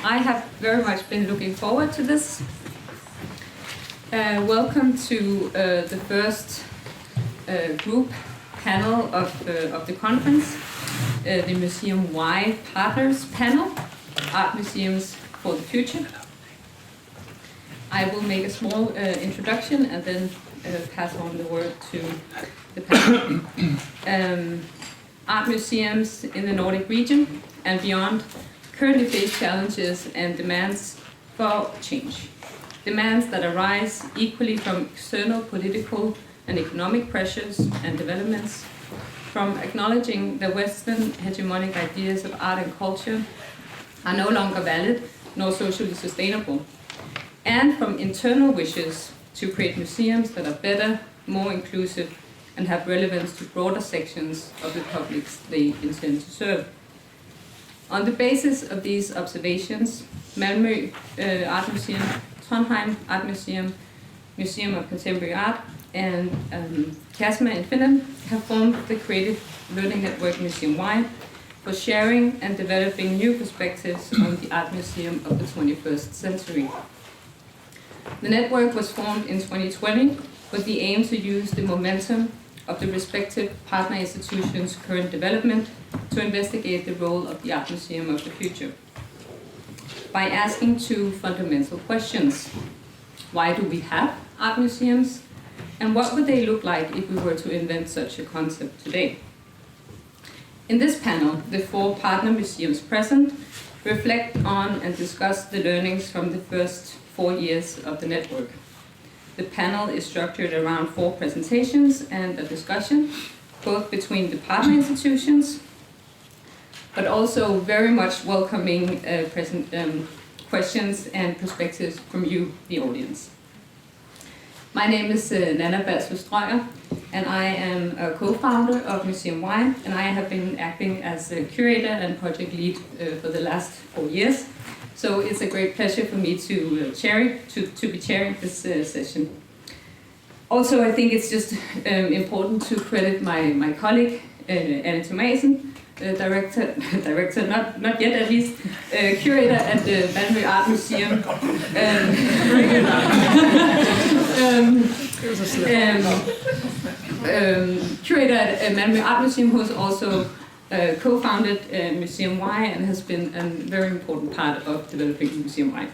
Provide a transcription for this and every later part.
I have very much been looking forward to this. Welcome to the first group panel of the conference, the Museum Y Partners panel, Art Museums for the Future. I will make a small introduction and then pass on the word to the panel. Art museums in the Nordic region and beyond currently face challenges and demands for change. Demands that arise equally from external political and economic pressures and developments, from acknowledging that Western hegemonic ideas of art and culture are no longer valid nor socially sustainable, and from internal wishes to create museums that are better, more inclusive, and have relevance to broader sections of the publics they intend to serve. On the basis of these observations, Malmö Art Museum, Trondheim Art Museum, Museum of Contemporary Art, and Kasma in Finland have formed the Creative Learning Network Museum Y for sharing and developing new perspectives on the art museum of the 21st century. The network was formed in 2020 with the aim to use the momentum of the respective partner institutions' current development to investigate the role of the art museum of the future. By asking two fundamental questions: why do we have art museums? And what would they look like if we were to invent such a concept today? In this panel, the four partner museums present reflect on and discuss the learnings from the first 4 years of the network. The panel is structured around 4 presentations and a discussion, both between the partner institutions, but also very much welcoming questions and perspectives from you, the audience. My name is Nanna Strøjer, and I am a co-founder of Museum Y, and I have been acting as a curator and project lead for the last 4 years. So it's a great pleasure for me to be chairing this session. Also, I think it's just important to credit my colleague, Anne Thomasen, director, not yet at least, curator at the Malmö Art Museum. Curator at Malmö Art Museum, who has also co-founded Museum Y and has been a very important part of developing Museum Y.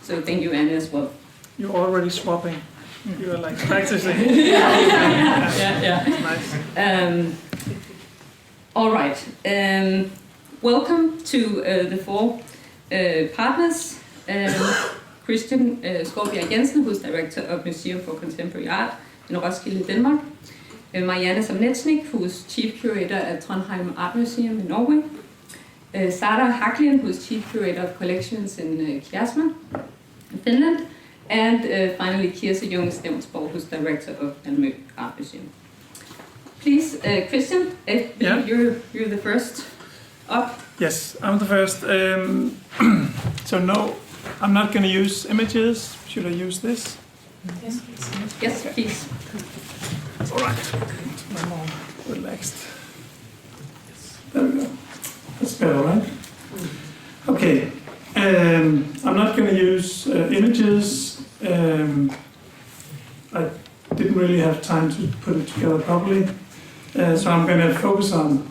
So thank you, Anne, as well. You're already swapping. You're like practicing. Yeah. Nice. All right. Welcome to the 4 partners. Christian Skovbjerg Jensen, who's director of Museum for Contemporary Art in Roskilde, Denmark. Marianne Samnetsnik, who's chief curator at Trondheim Art Museum in Norway. Sara Haklien, who's chief curator of collections in Kasma in Finland. And finally, Kirse Junge-Stevnsborg, who's director of Malmö Art Museum. Please, Christian, you're the first up. Yes, I'm the first. So no, I'm not going to use images. Should I use this? Yes, please. Yes, please. All right. I'm more relaxed. There we go. That's better, right? Okay. I'm not going to use images. I didn't really have time to put it together properly. So I'm going to focus on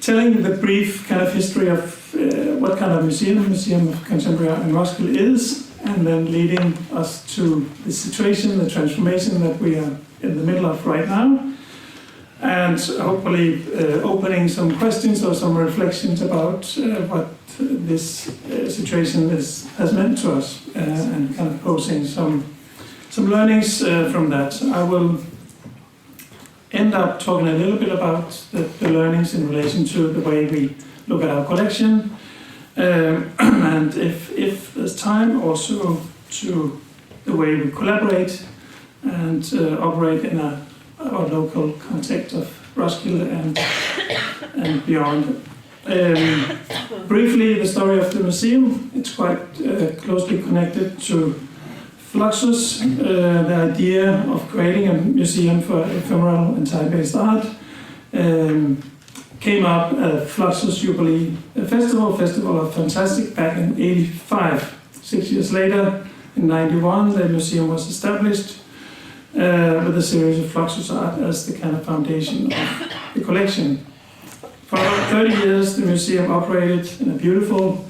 telling the brief kind of history of what kind of Museum of Contemporary Art in Roskilde is, and then leading us to the situation, the transformation that we are in the middle of right now, and hopefully opening some questions or some reflections about what this situation has meant to us, and kind of posing some learnings from that. I will end up talking a little bit about the learnings in relation to the way we look at our collection, and if there's time, also to the way we collaborate and operate in our local context of Roskilde and beyond. Briefly, the story of the museum. It's quite closely connected to Fluxus, the idea of creating a museum for ephemeral and time-based art. came up at Fluxus Jubilee Festival of Fantastic back in '85. 6 years later, in '91, the museum was established with a series of Fluxus art as the kind of foundation of the collection. For about 30 years, the museum operated in a beautiful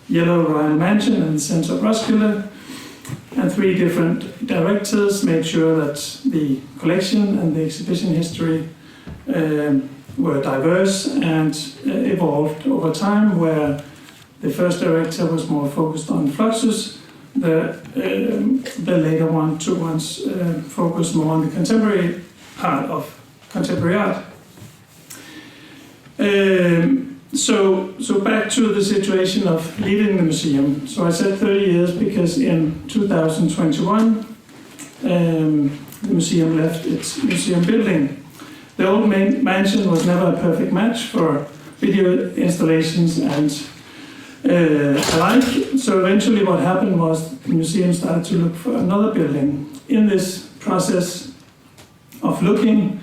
yellow royal mansion in the center of Roskilde, and 3 different directors made sure that the collection and the exhibition history were diverse and evolved over time, where the first director was more focused on Fluxus, the later two ones focused more on the contemporary part of contemporary art. So back to the situation of leading the museum. So I said 30 years because in 2021 the museum left its museum building. The old main mansion was never a perfect match for video installations and alike. So eventually what happened was the museum started to look for another building. In this process of looking,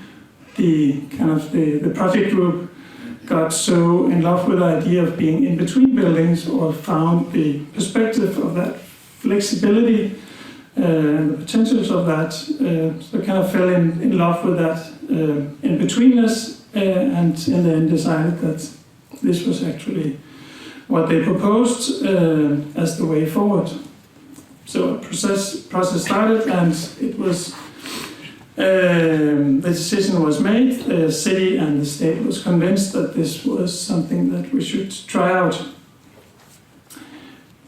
the project group got so in love with the idea of being in between buildings, or found the perspective of that flexibility and the potentials of that, so kind of fell in love with that in-betweenness, and in the end decided that this was actually what they proposed as the way forward. So a process started, and it was the decision was made. The city and the state was convinced that this was something that we should try out.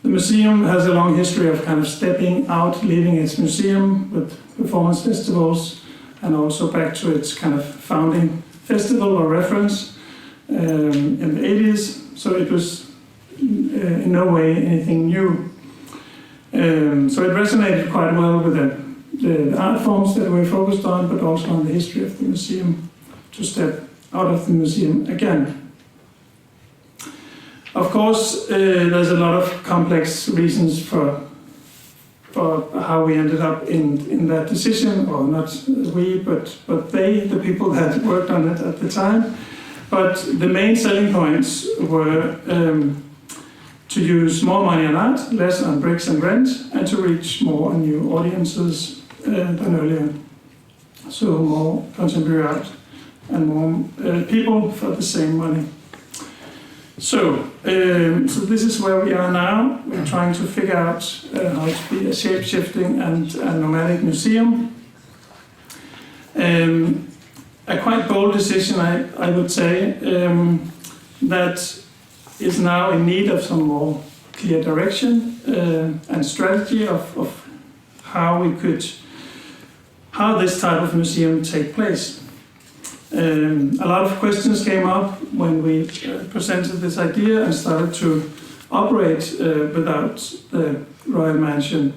The museum has a long history of kind of stepping out, leaving its museum with performance festivals, and also back to its kind of founding festival or reference in the 80s. So it was in no way anything new. So it resonated quite well with the art forms that we're focused on, but also on the history of the museum, to step out of the museum again. Of course, there's a lot of complex reasons for how we ended up in that decision, or not we, but they, the people that worked on it at the time. But the main selling points were to use more money on art, less on bricks and rent, and to reach more new audiences than earlier. So more contemporary art and more people for the same money. So this is where we are now. We're trying to figure out how to be a shape-shifting and a nomadic museum. A quite bold decision, I would say, that is now in need of some more clear direction and strategy of how this type of museum take place. A lot of questions came up when we presented this idea and started to operate without the Royal Mansion.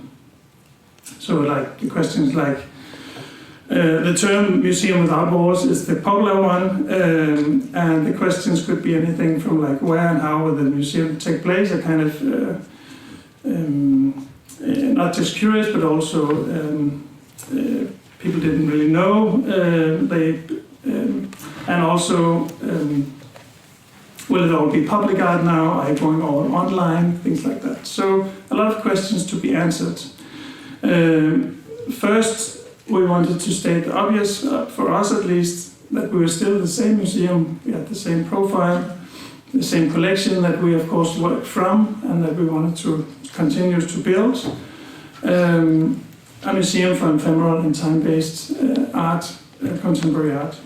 So like the questions like, the term museum without walls is the popular one, and the questions could be anything from like where and how will the museum take place, a kind of not just curious, but also people didn't really know. And also, will it all be public art now? Are you going all online? Things like that. So a lot of questions to be answered. First, we wanted to state the obvious, for us at least, that we were still the same museum. We had the same profile, the same collection that we of course worked from, and that we wanted to continue to build. A museum for ephemeral and time-based art, contemporary art.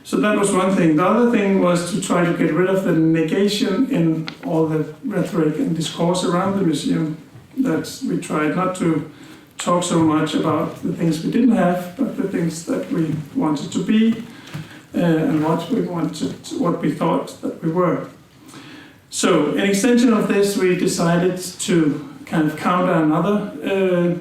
So that was one thing. The other thing was to try to get rid of the negation in all the rhetoric and discourse around the museum. That we tried not to talk so much about the things we didn't have, but the things that we wanted to be, and what we thought that we were. So, in extension of this, we decided to kind of counter another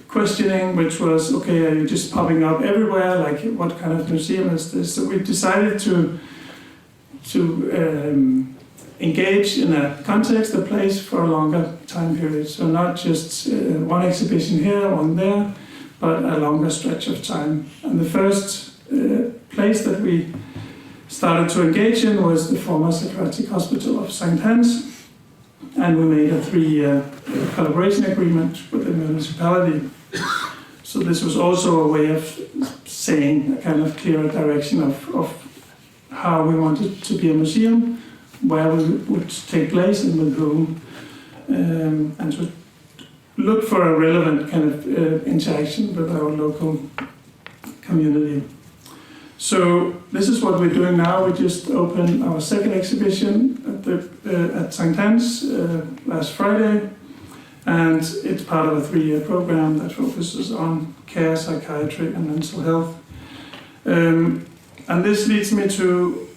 questioning, which was, okay, are you just popping up everywhere? Like, what kind of museum is this? So we decided to engage in a context, a place for a longer time period. So not just one exhibition here, one there, but a longer stretch of time. And the first place that we started to engage in was the former psychiatric hospital of St. Hans, and we made a 3-year collaboration agreement with the municipality. So this was also a way of saying a kind of clearer direction of how we wanted to be a museum, where we would take place and with whom, and to look for a relevant kind of interaction with our local community. So this is what we're doing now. We just opened our second exhibition at St. Hans last Friday, and it's part of a 3-year program that focuses on care, psychiatry, and mental health. And this leads me to,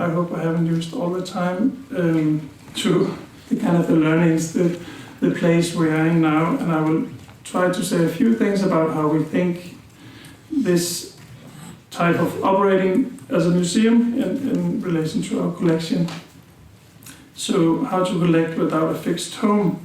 I hope I haven't used all the time, to the kind of the learnings, the place we are in now, and I will try to say a few things about how we think this type of operating as a museum in relation to our collection. So how to collect without a fixed home.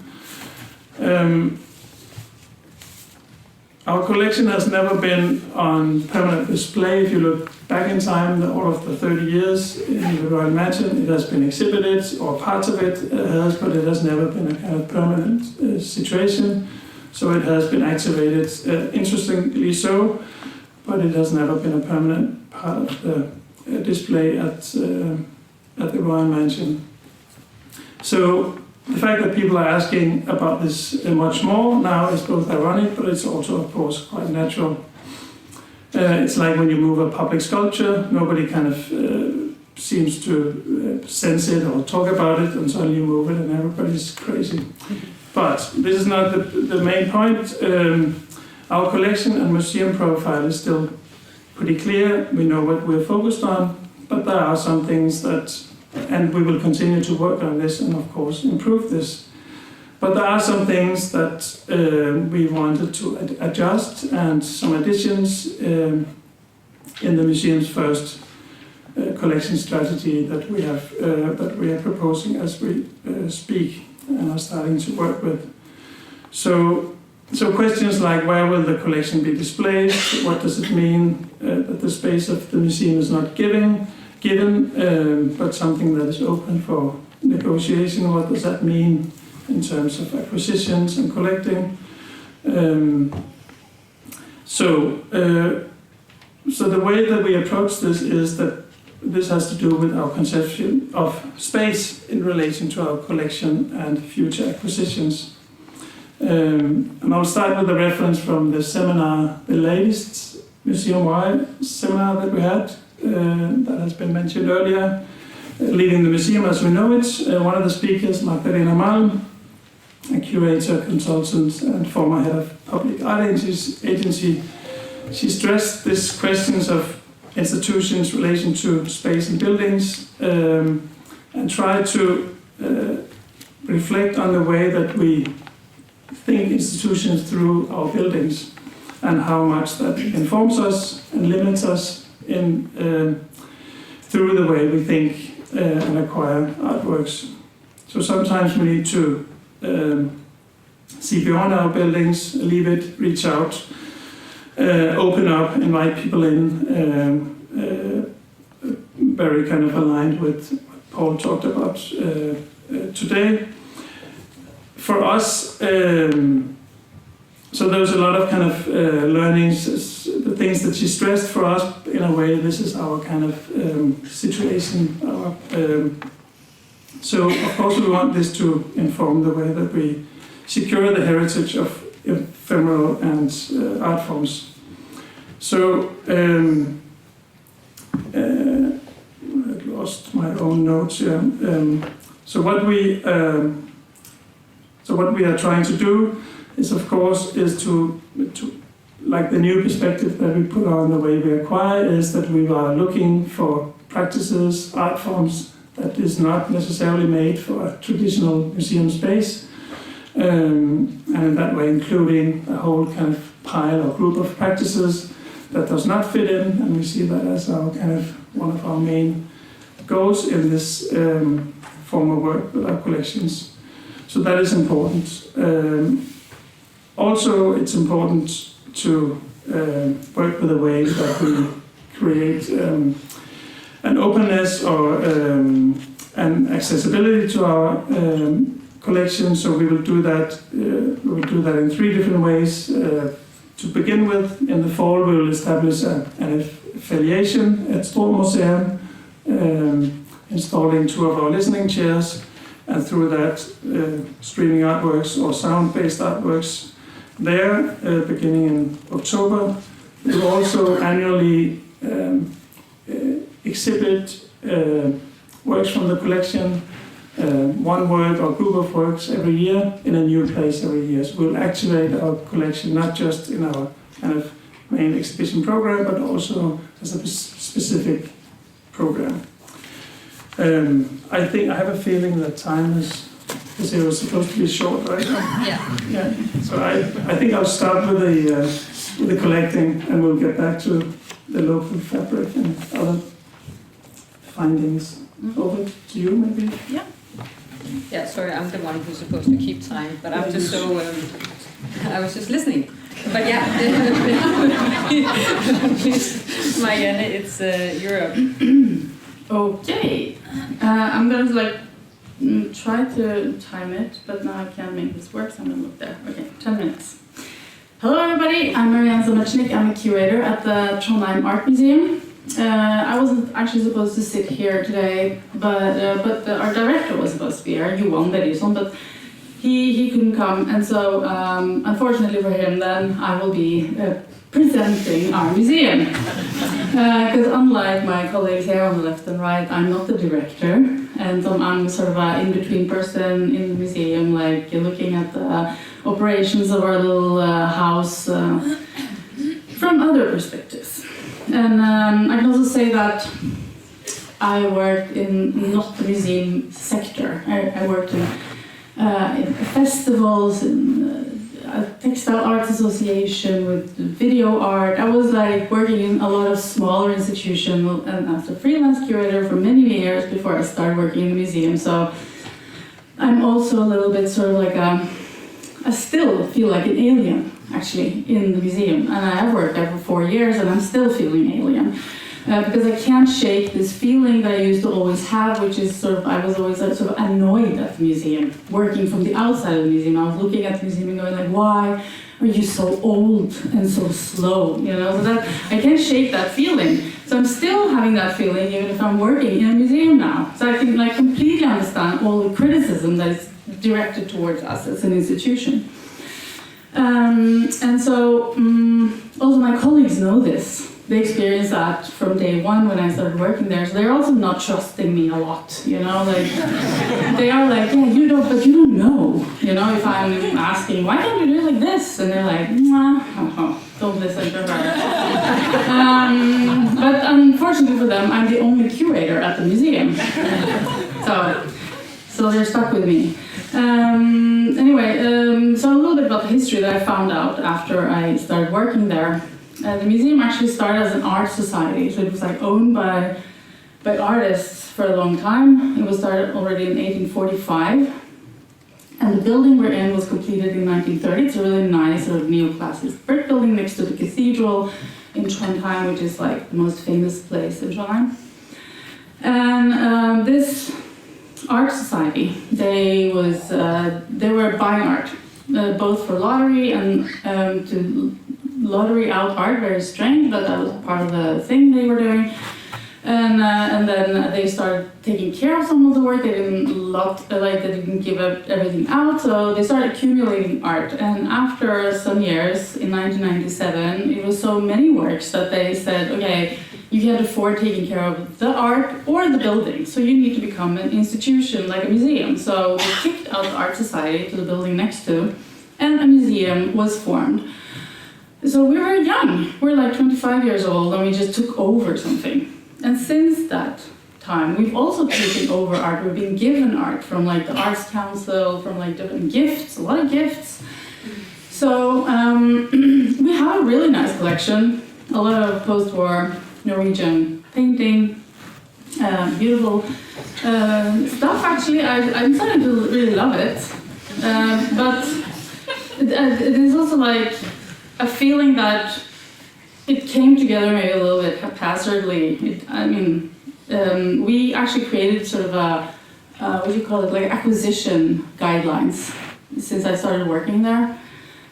Our collection has never been on permanent display. If you look back in time, all of the 30 years in the Royal Mansion, it has been exhibited, or parts of it has, but it has never been a kind of permanent situation. So it has been activated, interestingly so, but it has never been a permanent part of the display at the Royal Mansion. So the fact that people are asking about this much more now is both ironic, but it's also, of course, quite natural. It's like when you move a public sculpture, nobody kind of seems to sense it or talk about it, and suddenly you move it and everybody's crazy. But this is not the main point. Our collection and museum profile is still pretty clear. We know what we're focused on, but there are some things that, and we will continue to work on this and of course improve this. But there are some things that we wanted to adjust, and some additions in the museum's first collection strategy that we are proposing as we speak and are starting to work with. So questions like, where will the collection be displayed? What does it mean that the space of the museum is not given, but something that is open for negotiation? What does that mean in terms of acquisitions and collecting? So the way that we approach this is that this has to do with our conception of space in relation to our collection and future acquisitions. And I'll start with a reference from the seminar, the latest museum-wide seminar that we had, that has been mentioned earlier, Leading the Museum as We Know It. One of the speakers, Magdalena Malm, a curator, consultant, and former head of public art agency, she stressed these questions of institutions' relation to space and buildings, and tried to reflect on the way that we think institutions through our buildings, and how much that informs us and limits us in through the way we think and acquire artworks. So sometimes we need to see beyond our buildings, leave it, reach out, open up, invite people in, very kind of aligned with what Paul talked about today. For us, so there was a lot of kind of learnings, the things that she stressed for us. In a way, this is our kind of situation. So of course we want this to inform the way that we secure the heritage of ephemeral and art forms. So I lost my own notes here. So what we are trying to do is, of course, to like the new perspective that we put on the way we acquire is that we are looking for practices, art forms that is not necessarily made for a traditional museum space, and in that way including a whole kind of pile or group of practices that does not fit in, and we see that as our kind of one of our main goals in this form of work with our collections. So that is important. Also, it's important to work with a way that we create an openness or an accessibility to our collection. So we will do that. We will do that in 3 different ways. To begin with, in the fall, we will establish an affiliation at Strøjer Museum, installing 2 of our listening chairs, and through that, streaming artworks or sound-based artworks there, beginning in October. We will also annually exhibit works from the collection, 1 work or group of works every year in a new place every year. So we'll activate our collection not just in our kind of main exhibition program, but also as a specific program. I think I have a feeling that time is, because it was supposed to be short, right? Yeah. So I think I'll start with the collecting, and we'll get back to the local fabric and other findings. Over to you, maybe. Yeah. Yeah. Sorry, I'm the one who's supposed to keep time, but I'm just so. I was just listening. But yeah, please, Marianne, it's Europe. Okay, I'm going to try to time it, but now I can't make this work, so I'm going to look there. Okay, 10 minutes. Hello everybody, I'm Marianne Zamecznik. I'm a curator at the Trondheim Art Museum. I wasn't actually supposed to sit here today, but the art director was supposed to be here, Johan Bergson, but he couldn't come, and so unfortunately for him, then I will be presenting our museum. Because unlike my colleagues here on the left and right, I'm not the director, and I'm sort of an in-between person in the museum, like looking at the operations of our little house from other perspectives. And I can also say that I worked in not the museum sector. I worked in festivals, in Textile Arts Association with video art. I was working in a lot of smaller institutions and as a freelance curator for many years before I started working in the museum. So I'm also a little bit sort of I still feel like an alien actually in the museum, and I have worked there for 4 years and I'm still feeling alien. Because I can't shake this feeling that I used to always have, which is I was always sort of annoyed at the museum, working from the outside of the museum. I was looking at the museum and going why are you so old and so slow? So that I can't shake that feeling. So I'm still having that feeling even if I'm working in a museum now. So I can completely understand all the criticism that is directed towards us as an institution. And so also my colleagues know this. They experienced that from day one when I started working there. So they're also not trusting me a lot, they are yeah, you don't know, if I'm asking, why don't you do it like this? And they're like, don't listen to her. But unfortunately for them, I'm the only curator at the museum. So they're stuck with me. Anyway, so a little bit about the history that I found out after I started working there. The museum actually started as an art society, so it was owned by artists for a long time. It was started already in 1845, and the building we're in was completed in 1930. It's a really nice sort of neoclassic brick building next to the cathedral in Trondheim, which is the most famous place in Trondheim. And this art society, they were buying art, both for lottery and to lottery out art, very strange, but that was part of the thing they were doing. And then they started taking care of some of the work. They didn't give everything out, so they started accumulating art. And after some years, in 1997, it was so many works that they said, okay, you can't afford taking care of the art or the building, so you need to become an institution like a museum. So they kicked out the art society to the building next to, and a museum was formed. So we were young, we're 25 years old, and we just took over something. And since that time, we've also taken over art. We've been given art from the Arts Council, from different gifts, a lot of gifts. So we have a really nice collection, a lot of post-war Norwegian painting, beautiful stuff actually. I'm starting to really love it. But it is also a feeling that it came together maybe a little bit haphazardly. We actually created sort of a, what do you call it, like acquisition guidelines since I started working there.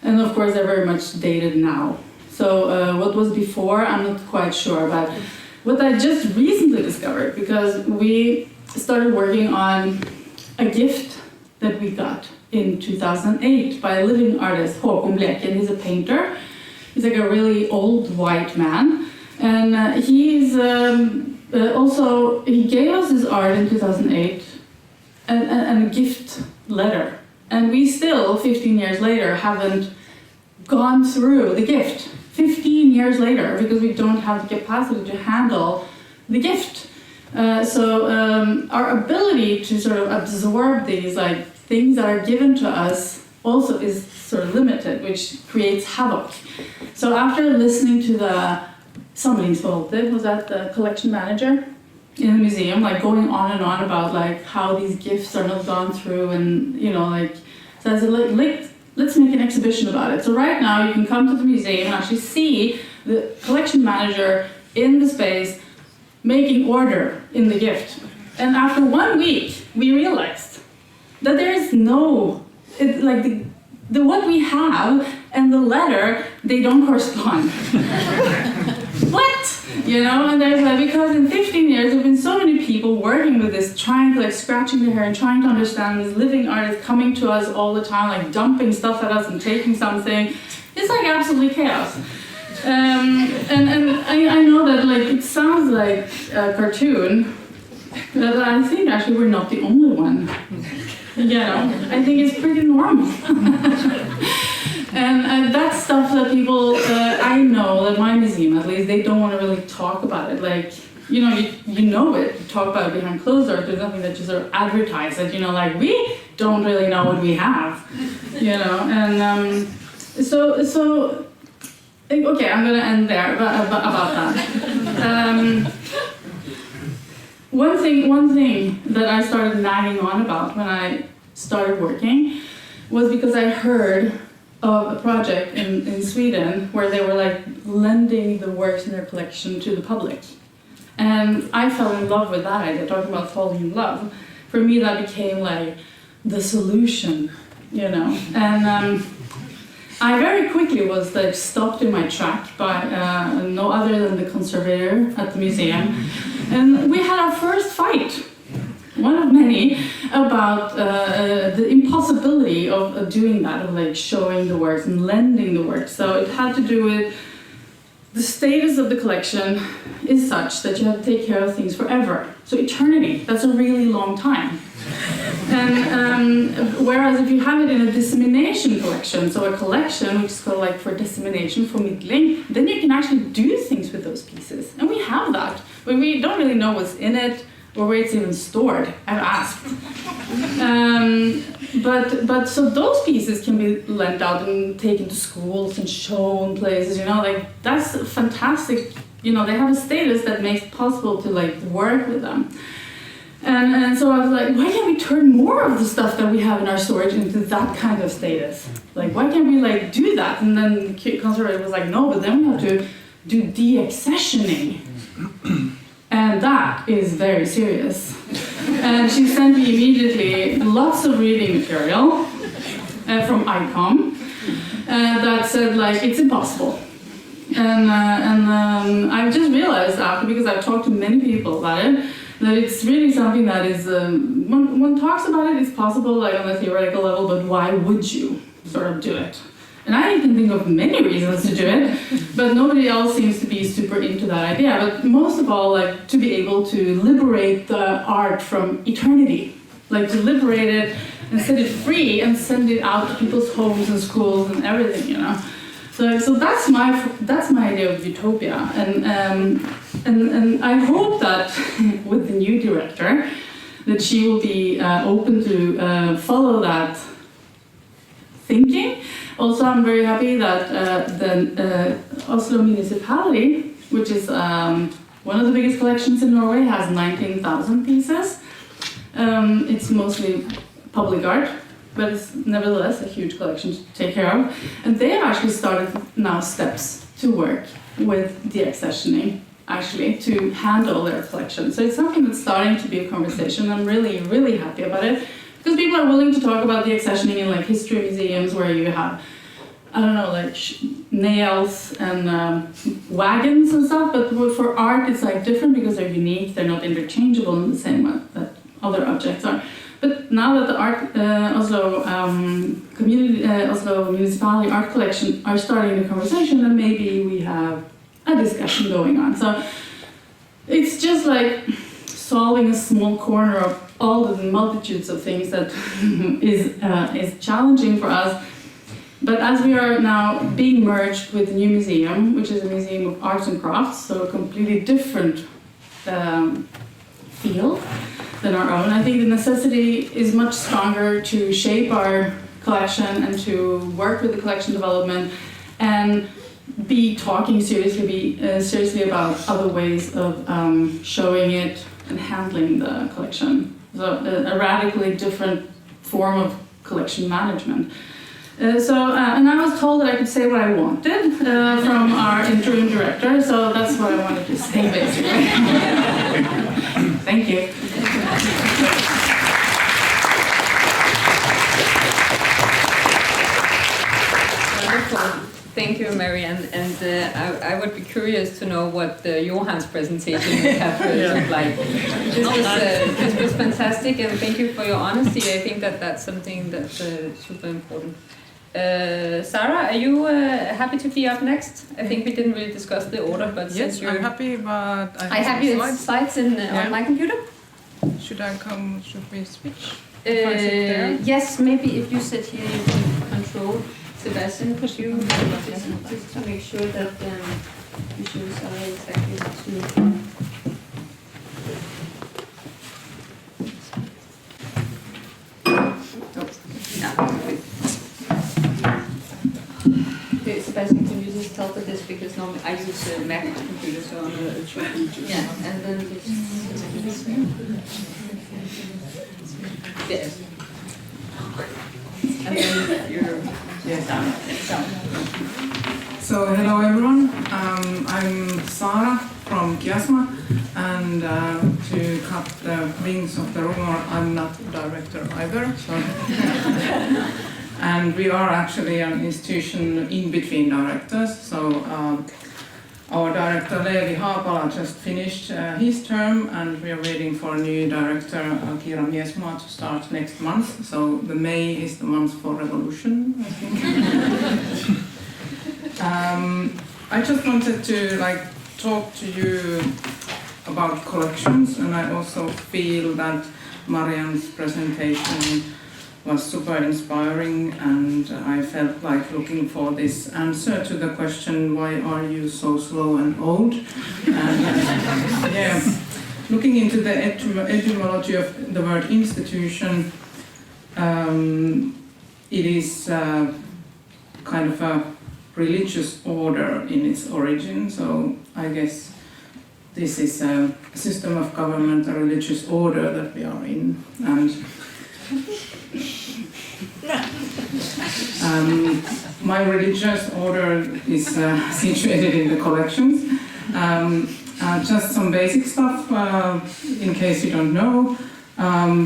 And of course, they're very much dated now. So what was before, I'm not quite sure. But what I just recently discovered, because we started working on a gift that we got in 2008 by a living artist, Holmboe. He's a painter. He's like a really old white man. And he's also, he gave us his art in 2008 and a gift letter. And we still, 15 years later, haven't gone through the gift. 15 years later, because we don't have the capacity to handle the gift. So our ability to sort of absorb these like things that are given to us also is sort of limited, which creates havoc. So after listening to the samlingsforvalter, was that the collection manager in the museum, like going on and on about like how these gifts are not gone through, and so I said let's make an exhibition about it. So right now you can come to the museum and actually see the collection manager in the space making order in the gift. And after 1 week, we realized that there is no, the what we have and the letter, they don't correspond. What? And there's because in 15 years, there have been so many people working with this, trying to scratching their hair and trying to understand this living artist coming to us all the time, dumping stuff at us and taking something. It's absolutely chaos. And I know that it sounds like a cartoon, but I think actually we're not the only one. I think it's pretty normal. And that's stuff that people, I know that my museum at least, they don't want to really talk about it. You know it, you talk about it behind closed doors, there's nothing that you sort of advertise that, we don't really know what we have, and so okay, I'm going to end there about that. One thing that I started nagging on about when I started working was because I heard of a project in Sweden where they were lending the works in their collection to the public. And I fell in love with that idea, talking about falling in love. For me, that became the solution, And I very quickly was stopped in my track by no other than the conservator at the museum. And we had our first fight, one of many, about the impossibility of doing that, of showing the works and lending the works. So it had to do with the status of the collection is such that you have to take care of things forever. So eternity, that's a really long time. And whereas if you have it in a dissemination collection, so a collection which is called for dissemination, formidling, then you can actually do things with those pieces. And we have that, but we don't really know what's in it or where it's even stored. I've asked. But so those pieces can be lent out and taken to schools and shown places, that's fantastic. They have a status that makes it possible to work with them. And so I was why can't we turn more of the stuff that we have in our storage into that kind of status? Why can't we do that? And then the conservator was no, but then we have to do de-accessioning. And that is very serious. And she sent me immediately lots of reading material from ICOM that said it's impossible. And I've just realized after, because I've talked to many people about it, that it's really something that is, when one talks about it, it's possible on a theoretical level, but why would you sort of do it? And I can think of many reasons to do it, but nobody else seems to be super into that idea. But most of all, to be able to liberate the art from eternity, to liberate it and set it free and send it out to people's homes and schools and everything, So that's my idea of utopia, and I hope that with the new director, that she will be open to follow that thinking. Also, I'm very happy that the Oslo municipality, which is one of the biggest collections in Norway, has 19,000 pieces. It's mostly public art, but it's nevertheless a huge collection to take care of. And they have actually started now steps to work with deaccessioning, actually, to handle their collection. So it's something that's starting to be a conversation. I'm really, really happy about it, because people are willing to talk about deaccessioning in like history museums where you have, I don't know, like nails and wagons and stuff, but for art it's like different because they're unique, they're not interchangeable in the same way that other objects are. But now that the Oslo municipality art collection are starting the conversation, then maybe we have a discussion going on. So it's just like solving a small corner of all the multitudes of things that is challenging for us. But as we are now being merged with the new museum, which is a museum of arts and crafts, so a completely different field than our own, I think the necessity is much stronger to shape our collection and to work with the collection development and be talking seriously about other ways of showing it and handling the collection. So a radically different form of collection management. And I was told that I could say what I wanted from our interim director, so that's what I wanted to say, basically. Thank you. Wonderful. Thank you, Marianne. And I would be curious to know what Johan's presentation would have looked like. This was fantastic, and thank you for your honesty. I think that's something that's super important. Sarah, are you happy to be up next? I think we didn't really discuss the order, but yes, I'm happy, but I have your slides on my computer. Should we switch? Yes, maybe if you sit here, you can control. Sebastian, could you just to make sure that you show Sarah exactly what to. Okay, Sebastian, can you just tell for this, because normally I use a Mac computer, so on the yeah, and then just yes, and then you're down. So hello everyone, I'm Sarah from Kiasma, and to cut the wings of the rumor, I'm not the director either. So and we are actually an institution in between directors. So our director Leevi Haapala just finished his term, and we are waiting for a new director, Kiira Miesmaa, to start next month. So the May is the month for revolution, I think. I just wanted to talk to you about collections, and I also feel that Marianne's presentation was super inspiring, and I felt like looking for this answer to the question, why are you so slow and old? And yeah, looking into the etymology of the word institution, it is kind of a religious order in its origin, so I guess this is a system of government, a religious order that we are in. And my religious order is situated in the collections. Just some basic stuff, in case you don't know.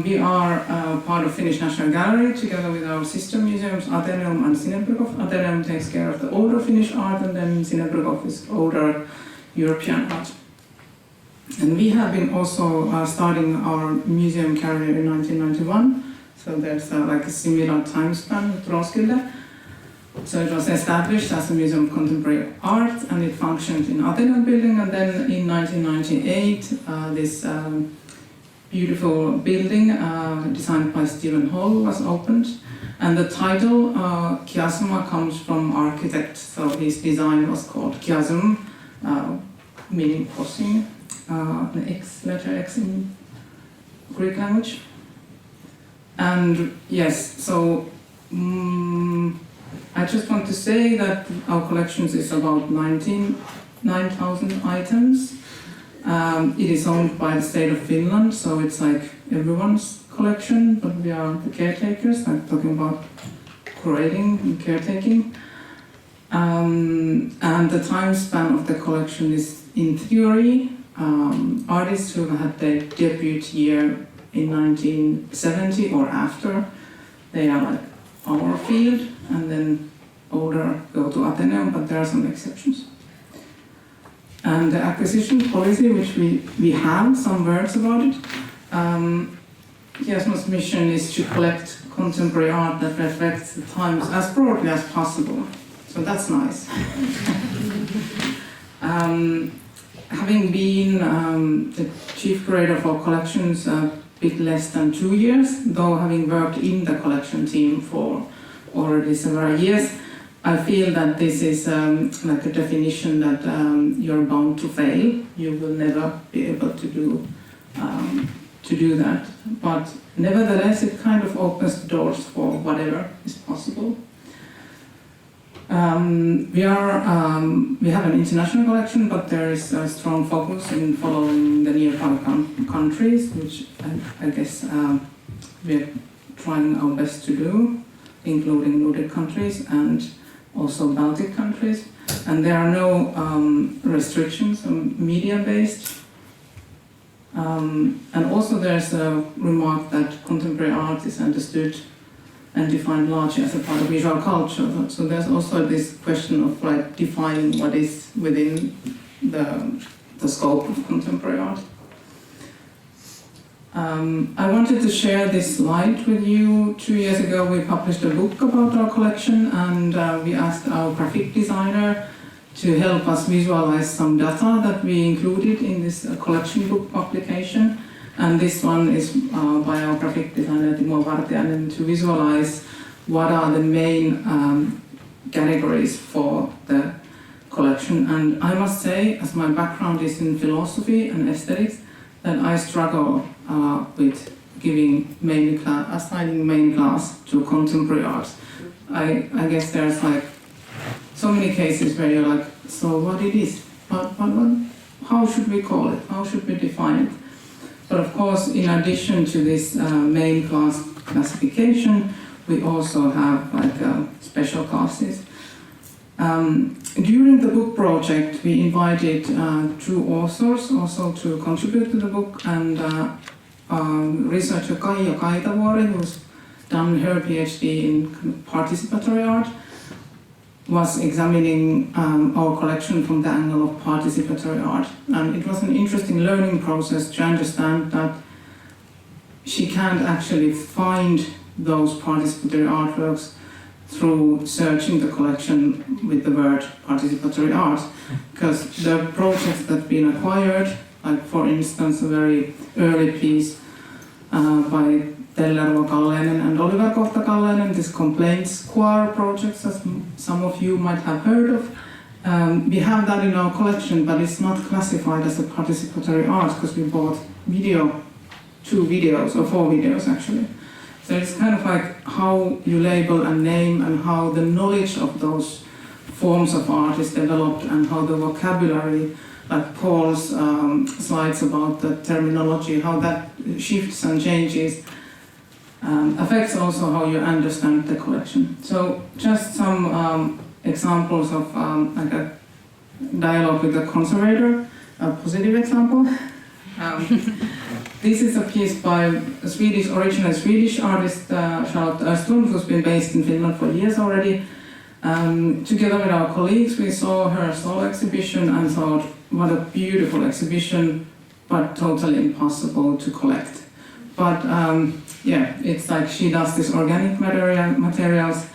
We are part of Finnish National Gallery together with our sister museums, Atheneum and Sinebrychoff. Atheneum takes care of the older Finnish art, and then Sinebrychoff is older European art. And we have been also starting our museum career in 1991. So there's a similar time span with Roskilde. So it was established as a museum of contemporary art, and it functioned in Atheneum building. And then in 1998, this beautiful building designed by Stephen Hall was opened. And the title Kiasma comes from architect. So his design was called Kiasm, meaning crossing, the X, letter X in Greek language. And yes, so I just want to say that our collections is about 9,000 items. It is owned by the state of Finland, so it's like everyone's collection, but we are the caretakers. I'm talking about curating and caretaking. And the time span of the collection is, in theory, artists who had their debut year in 1970 or after, they are like our field, and then older go to Atheneum, but there are some exceptions. And the acquisition policy, which we have some words about it, Rasmus' mission is to collect contemporary art that reflects the times as broadly as possible. So that's nice. Having been the chief curator for collections a bit less than 2 years, though having worked in the collection team for already several years, I feel that this is like a definition that you're bound to fail. You will never be able to do that. But nevertheless, it kind of opens the doors for whatever is possible. We have an international collection, but there is a strong focus in following the nearby countries, which I guess we're trying our best to do, including Nordic countries and also Baltic countries. And there are no restrictions on media-based. And also there's a remark that contemporary art is understood and defined largely as a part of visual culture. So there's also this question of like defining what is within the scope of contemporary art. I wanted to share this slide with you. 2 years ago we published a book about our collection, and we asked our graphic designer to help us visualize some data that we included in this collection book publication. And this one is by our graphic designer Timo Vartiainen, to visualize what are the main categories for the collection. And I must say, as my background is in philosophy and aesthetics, that I struggle with assigning main class to contemporary art. I guess there's like so many cases where you're like, so what it is? What, how should we call it? How should we define it? But of course, in addition to this main class classification, we also have like special classes. During the book project, we invited 2 authors also to contribute to the book, and researcher Kaija Kaitavuori, who's done her PhD in participatory art, was examining our collection from the angle of participatory art. And it was an interesting learning process to understand that she can't actually find those participatory artworks through searching the collection with the word participatory art, because the projects that have been acquired, like for instance a very early piece by Tellervo Kalleinen and Oliver Kohta Kalleinen, this Complaints Choir projects, as some of you might have heard of. We have that in our collection, but it's not classified as a participatory art because we bought 2 videos, or 4 videos actually. So it's kind of like how you label a name and how the knowledge of those forms of art is developed, and how the vocabulary, like Paul's slides about the terminology, how that shifts and changes, affects also how you understand the collection. So just some examples of like a dialogue with the conservator, a positive example. This is a piece by a original Swedish artist, Charlotte Östlund, who's been based in Finland for years already. Together with our colleagues, we saw her solo exhibition and thought, what a beautiful exhibition, but totally impossible to collect. But yeah, it's like she does these organic materials,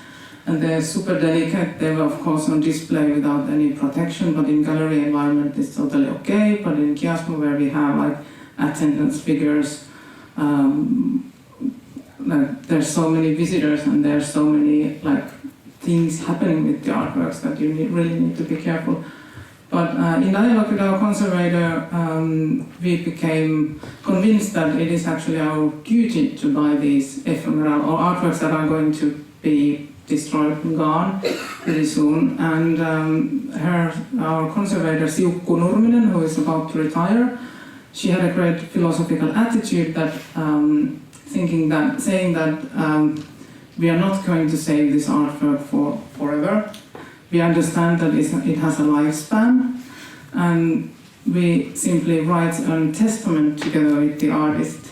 and they're super delicate. They were of course on display without any protection, but in gallery environment it's totally okay. But in Kiasmo, where we have like attendance figures, like there's so many visitors and there's so many like things happening with the artworks that you really need to be careful. But in dialogue with our conservator, we became convinced that it is actually our duty to buy these ephemeral or artworks that are going to be destroyed and gone pretty soon. And our conservator Siukku Nurminen, who is about to retire, she had a great philosophical attitude that saying that we are not going to save this artwork forever, we understand that it has a lifespan, and we simply write a testament together with the artist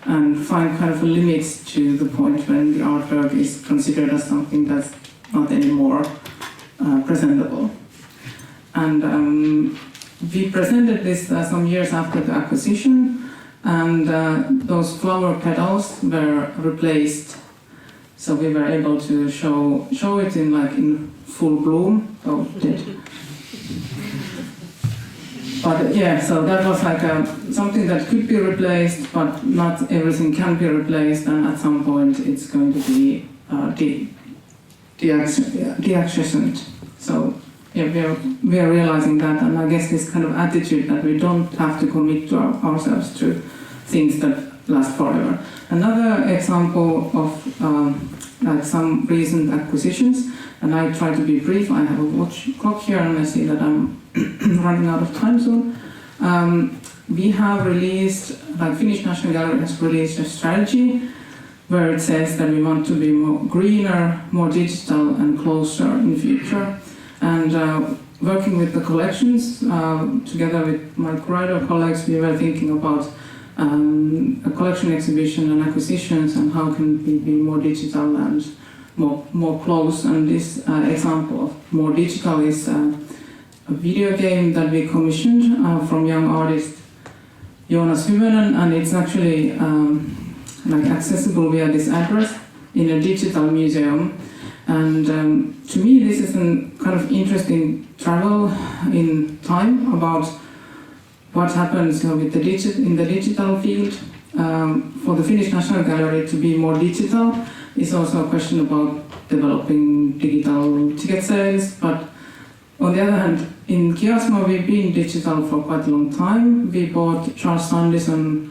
and find kind of a limit to the point when the artwork is considered as something that's not anymore presentable. And we presented this some years after the acquisition, and those flower petals were replaced. So we were able to show it in full bloom. So but yeah, so that was like something that could be replaced, but not everything can be replaced, and at some point it's going to be deaccessioned. So yeah, we are realizing that, and I guess this kind of attitude that we don't have to commit to ourselves to things that last forever. Another example of like some recent acquisitions, and I try to be brief. I have a watch clock here, and I see that I'm running out of time soon. We have released, like Finnish National Gallery has released a strategy where it says that we want to be more greener, more digital, and closer in the future. And working with the collections, together with my curator colleagues, we were thinking about a collection exhibition and acquisitions, and how can we be more digital and more close. And this example of more digital is a video game that we commissioned from young artist Jonas Hyvönen, and it's actually like accessible via this address in a digital museum. And to me, this is a kind of interesting travel in time about what happens with in the digital field. For the Finnish National Gallery to be more digital is also a question about developing digital ticket sales. But on the other hand, in Kiasma, we've been digital for quite a long time. We bought Charles Sandison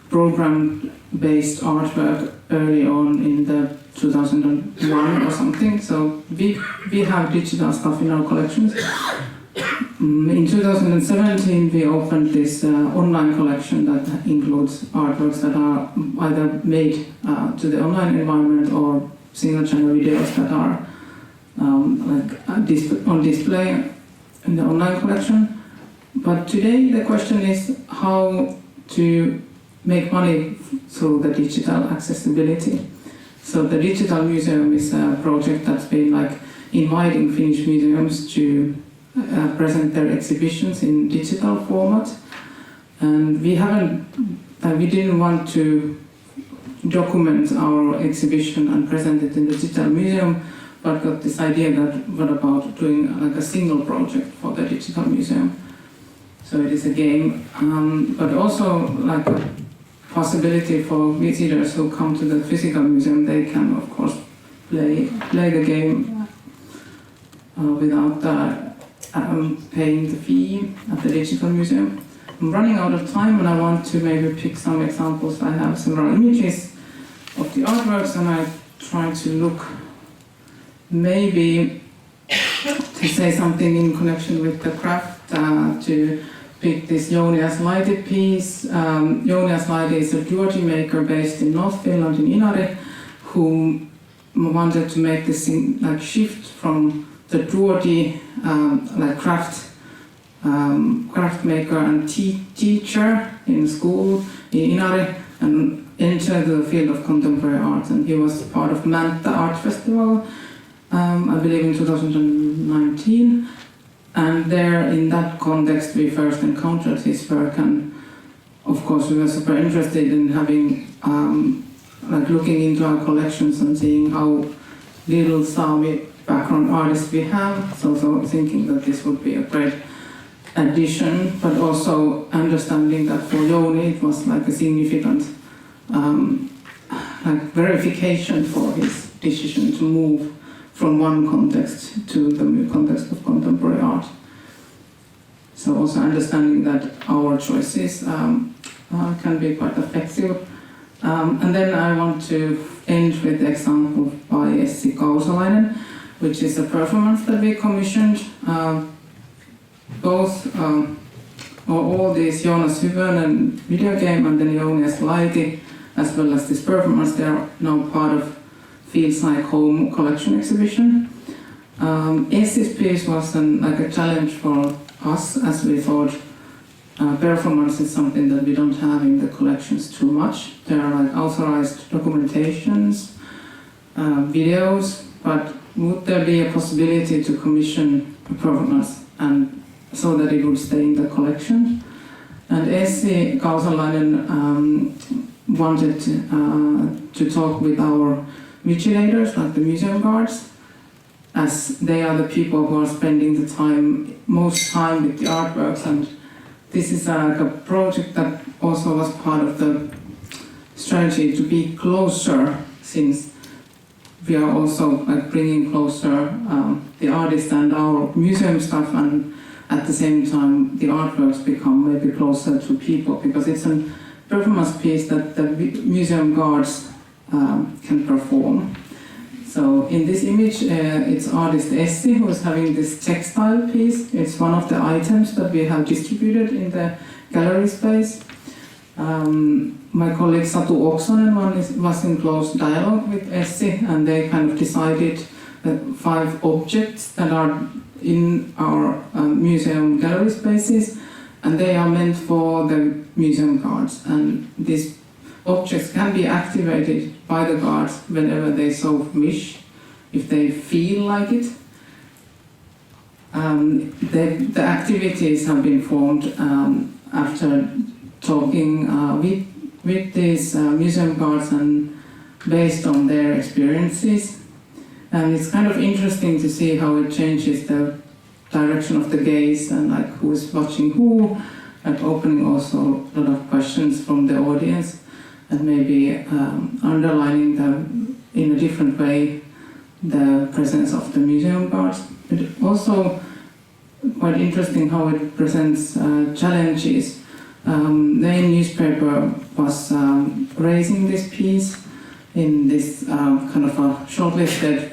program-based artwork early on in the 2001 or something. So we have digital stuff in our collections. In 2017, we opened this online collection that includes artworks that are either made to the online environment or single-channel videos that are on display in the online collection. But today the question is how to make money through the digital accessibility. So the Digital Museum is a project that's been like inviting Finnish museums to present their exhibitions in digital format, and we didn't want to document our exhibition and present it in the Digital Museum, but got this idea that what about doing like a single project for the Digital Museum. So it is a game, but also like a possibility for visitors who come to the physical museum. They can of course play the game without paying the fee at the Digital Museum. I'm running out of time, and I want to maybe pick some examples. I have several images of the artworks, and I try to look maybe to say something in connection with the craft, to pick this Jounias Laite piece. Jounias Laite is a duoty maker based in North Finland in Inari, who wanted to make this like shift from the duoty like craft maker and teacher in school in Inari, and enter the field of contemporary art. And he was part of Mäntä Art Festival, I believe in 2019. And there, in that context, we first encountered his work, and of course we were super interested in having like looking into our collections and seeing how little Sami background artists we have. So thinking that this would be a great addition, but also understanding that for Jouni it was like a significant like verification for his decision to move from one context to the new context of contemporary art. So also understanding that our choices can be quite effective. And then I want to end with the example by Essi Kausalainen, which is a performance that we commissioned. All these Jonas Hyvönen video game and then Jounias Laite, as well as this performance, they are now part of Feels Like Home collection exhibition. Essi's piece was like a challenge for us, as we thought performance is something that we don't have in the collections too much. There are like authorized documentations, videos, but would there be a possibility to commission a performance and so that it would stay in the collection? And Essi Kausalainen wanted to talk with our vigilators, like the museum guards, as they are the people who are spending the most time with the artworks. And this is like a project that also was part of the strategy to be closer, since we are also like bringing closer the artist and our museum stuff, and at the same time the artworks become maybe closer to people, because it's a performance piece that the museum guards can perform. So in this image, it's artist Essi who is having this textile piece. It's one of the items that we have distributed in the gallery space. My colleague Satu Oksanen was in close dialogue with Essi, and they kind of decided that 5 objects that are in our museum gallery spaces, and they are meant for the museum guards. And these objects can be activated by the guards whenever they so wish, if they feel like it. The activities have been formed after talking with these museum guards and based on their experiences. And it's kind of interesting to see how it changes the direction of the gaze and like who is watching who, and opening also a lot of questions from the audience, and maybe underlining in a different way the presence of the museum guards. But also quite interesting how it presents challenges. The newspaper was raising this piece in this kind of a shortlisted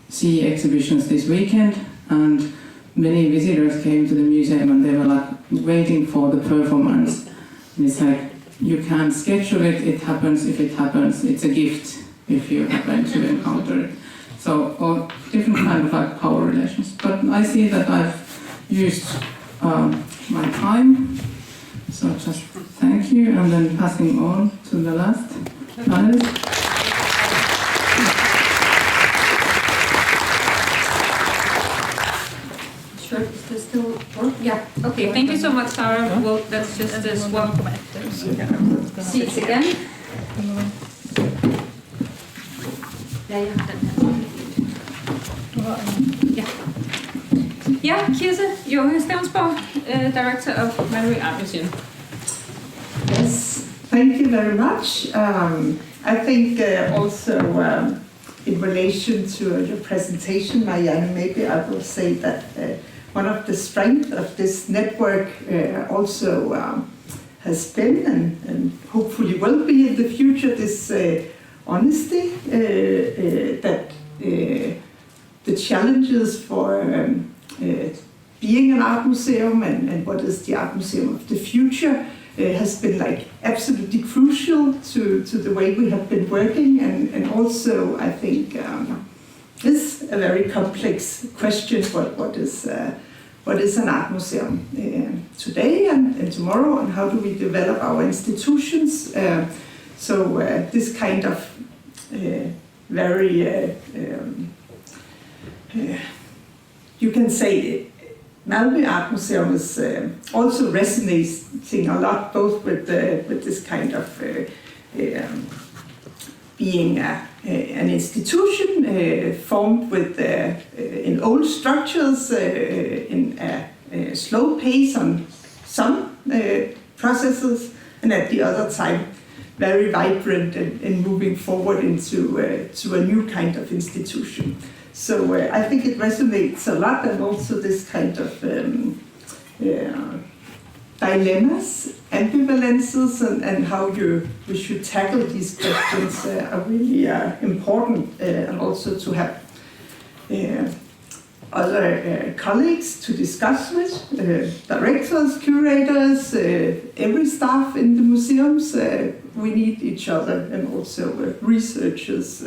CE exhibitions this weekend, and many visitors came to the museum and they were like waiting for the performance. And it's like, you can't schedule it, it happens if it happens, it's a gift if you happen to encounter it. So all different kind of like power relations. But I see that I've used my time, so just thank you, and then passing on to the last panelist. Sure, is this still work? Yeah, okay, thank you so much, Sarah. Well, that's just swap seats again. Yeah, Kirse Junge Stevnsborg, Director of Malmö Art Museum. Yes, thank you very much. I think also in relation to your presentation, Marianne, maybe I will say that one of the strengths of this network also has been and hopefully will be in the future this honesty, that the challenges for being an art museum and what is the art museum of the future has been like absolutely crucial to the way we have been working, and also I think is a very complex question. What is an art museum today and tomorrow, and how do we develop our institutions? So this kind of very you can say Malmö Art Museum is also resonating a lot, both with this kind of being an institution formed with in old structures, in a slow pace on some processes, and at the other time very vibrant and moving forward into to a new kind of institution. So I think it resonates a lot, and also this kind of dilemmas, ambivalences, and how we should tackle these questions are really important, and also to have other colleagues to discuss with, directors, curators, every staff in the museums. We need each other, and also researchers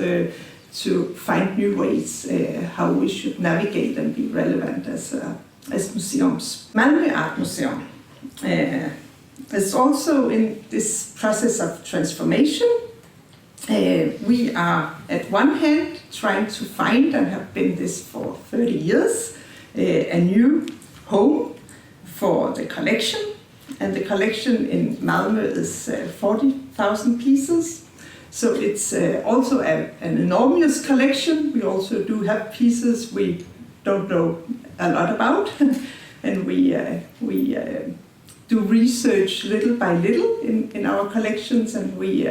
to find new ways how we should navigate and be relevant as museums. Malmö Art Museum is also in this process of transformation. We are at one hand trying to find, and have been this for 30 years, a new home for the collection. And the collection in Malmö is 40,000 pieces. So it's also an enormous collection. We also do have pieces we don't know a lot about. And we do research little by little in our collections, and we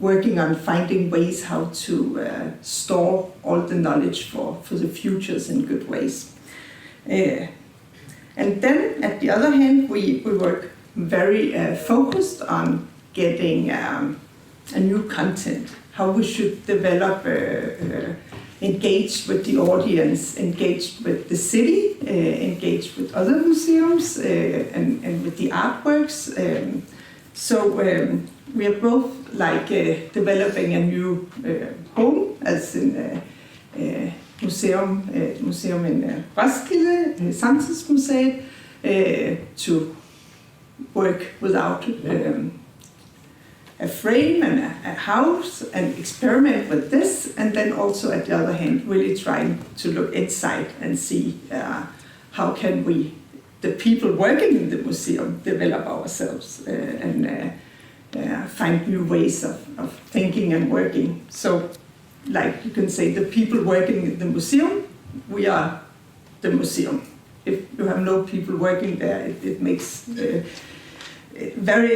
working on finding ways how to store all the knowledge for the futures in good ways. And then, at the other hand, we work very focused on getting a new content, how we should develop, engage with the audience, engage with the city, engage with other museums, and with the artworks. So we are both like developing a new home, as in museum in Roskilde, Samtidsmuseet, to work without a frame and a house, and experiment with this, and then also at the other hand really trying to look inside and see how can we, the people working in the museum, develop ourselves and find new ways of thinking and working. So, like you can say, the people working in the museum, we are the museum. If you have no people working there, it makes very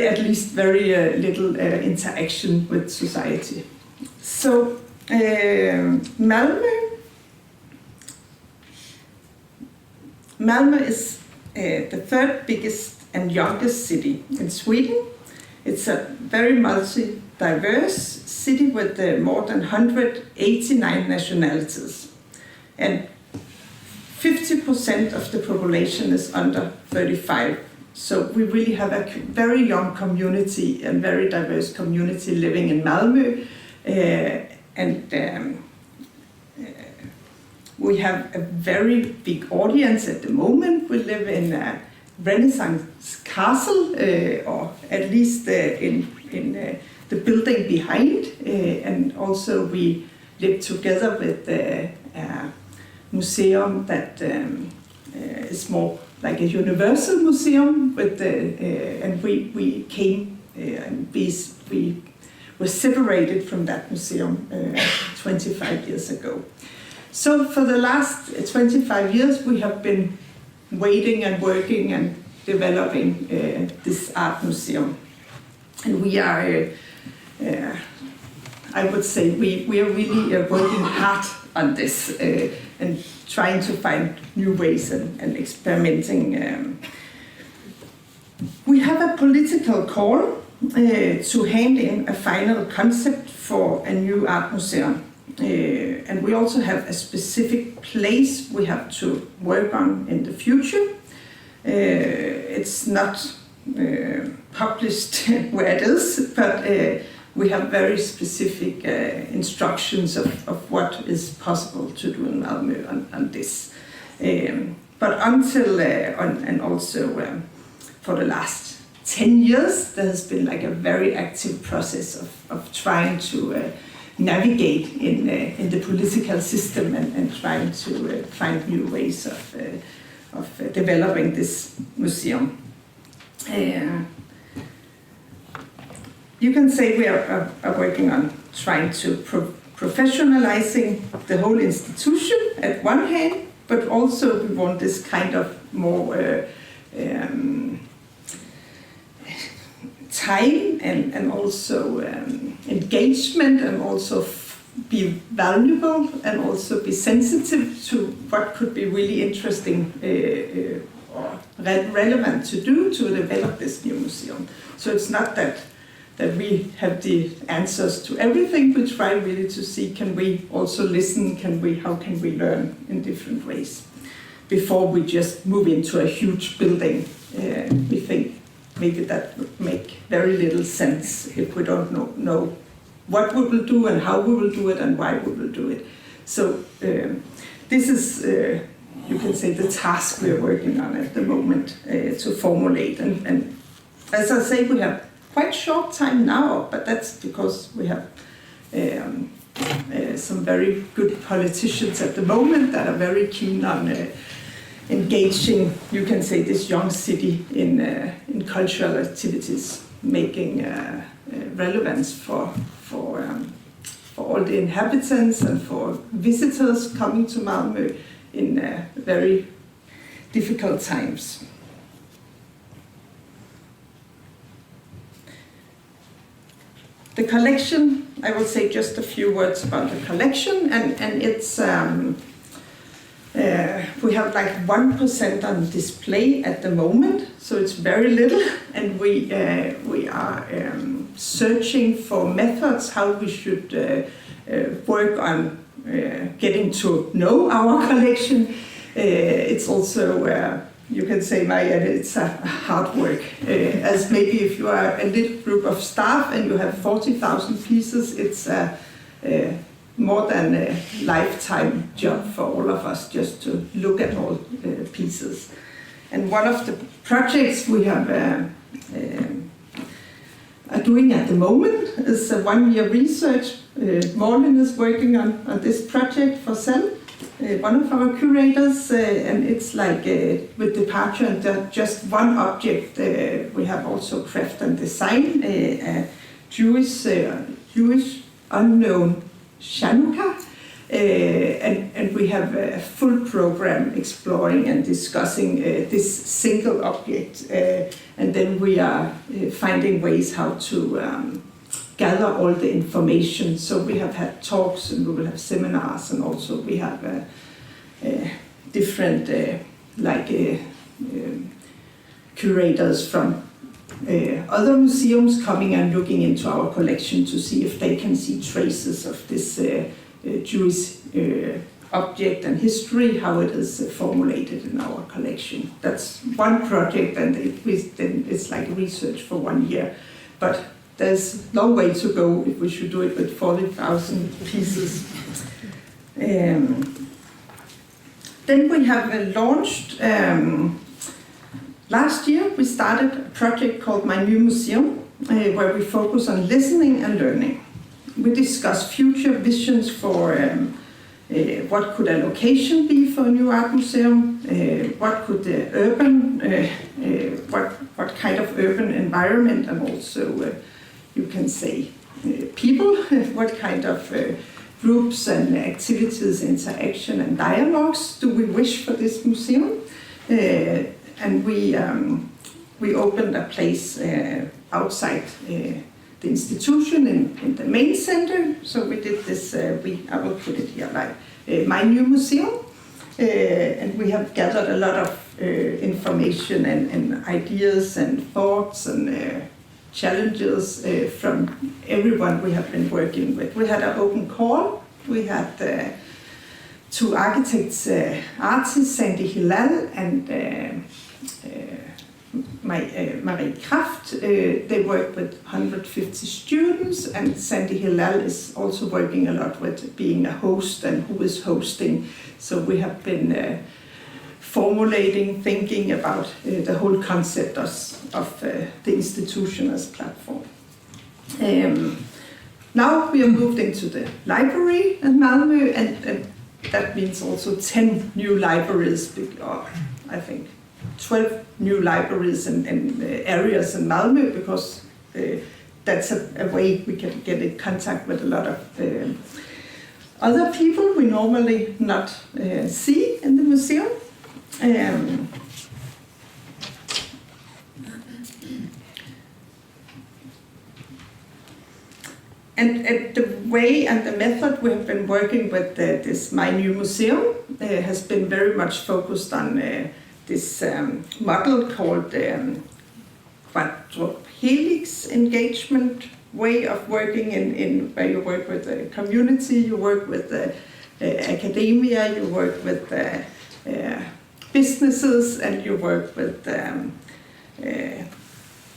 little interaction with society. So Malmö is the third biggest and youngest city in Sweden. It's a very multi-diverse city with more than 189 nationalities. And 50% of the population is under 35. So we really have a very young community and very diverse community living in Malmö. We have a very big audience at the moment. We live in a Renaissance castle, or at least in the building behind. And also we live together with a museum that is more like a universal museum, and we came and we were separated from that museum 25 years ago. So for the last 25 years we have been waiting and working and developing this art museum, and we are I would say we are really working hard on this and trying to find new ways and experimenting. We have a political call to hand in a final concept for a new art museum. And we also have a specific place we have to work on in the future. It's not published where it is, but we have very specific instructions of what is possible to do in Malmö on this. But until, and also for the last 10 years, there has been like a very active process of trying to navigate in the political system and trying to find new ways of developing this museum. You can say we are working on trying to professionalizing the whole institution at one hand, but also we want this kind of more time and also engagement, and also be valuable and also be sensitive to what could be really interesting or relevant to do to develop this new museum. So it's not that we have the answers to everything. We try really to see, can we also listen, how can we learn in different ways before we just move into a huge building. We think maybe that would make very little sense if we don't know what we will do and how we will do it and why we will do it. So this is, you can say, the task we're working on at the moment to formulate. And as I say, we have quite short time now, but that's because we have some very good politicians at the moment that are very keen on engaging, you can say, this young city in cultural activities, making relevance for all the inhabitants and for visitors coming to Malmö in very difficult times. The collection, I will say just a few words about the collection, and it's we have like 1% on display at the moment, so it's very little, and we are searching for methods how we should work on getting to know our collection. It's also, you can say, Marianne, it's a hard work. As maybe if you are a little group of staff and you have 40,000 pieces, it's more than a lifetime job for all of us just to look at all pieces. And one of the projects we have are doing at the moment is a one-year research. Morten is working on this project for Cell, one of our curators, and it's like with departure and just one object. We have also craft and design, a Jewish unknown Chanukah, and we have a full program exploring and discussing this single object, and then we are finding ways how to gather all the information. So we have had talks and we will have seminars, and also we have different curators from other museums coming and looking into our collection to see if they can see traces of this Jewish object and history, how it is formulated in our collection. That's one project, and it's like research for 1 year. But there's a long way to go if we should do it with 40,000 pieces. Then we have launched, last year we started a project called My New Museum, where we focus on listening and learning. We discuss future visions for what could a location be for a new art museum, what could the urban, what kind of urban environment, and also you can say people, what kind of groups and activities, interaction and dialogues do we wish for this museum. And we opened a place outside the institution in the main center. So we did this, I will put it here, like My New Museum. And we have gathered a lot of information and ideas and thoughts and challenges from everyone we have been working with. We had an open call. We had two architects, artists, Sandy Hillel and Marie Kraft. They work with 150 students, and Sandy Hillel is also working a lot with being a host and who is hosting. So we have been formulating, thinking about the whole concept of the institution as platform. Now we are moved into the library in Malmö, and that means also 10 new libraries, I think 12 new libraries in areas in Malmö, because that's a way we can get in contact with a lot of other people we normally not see in the museum. And the way and the method we have been working with this My New Museum has been very much focused on this model called quadruhelix engagement way of working in where you work with the community, you work with the academia, you work with businesses, and you work with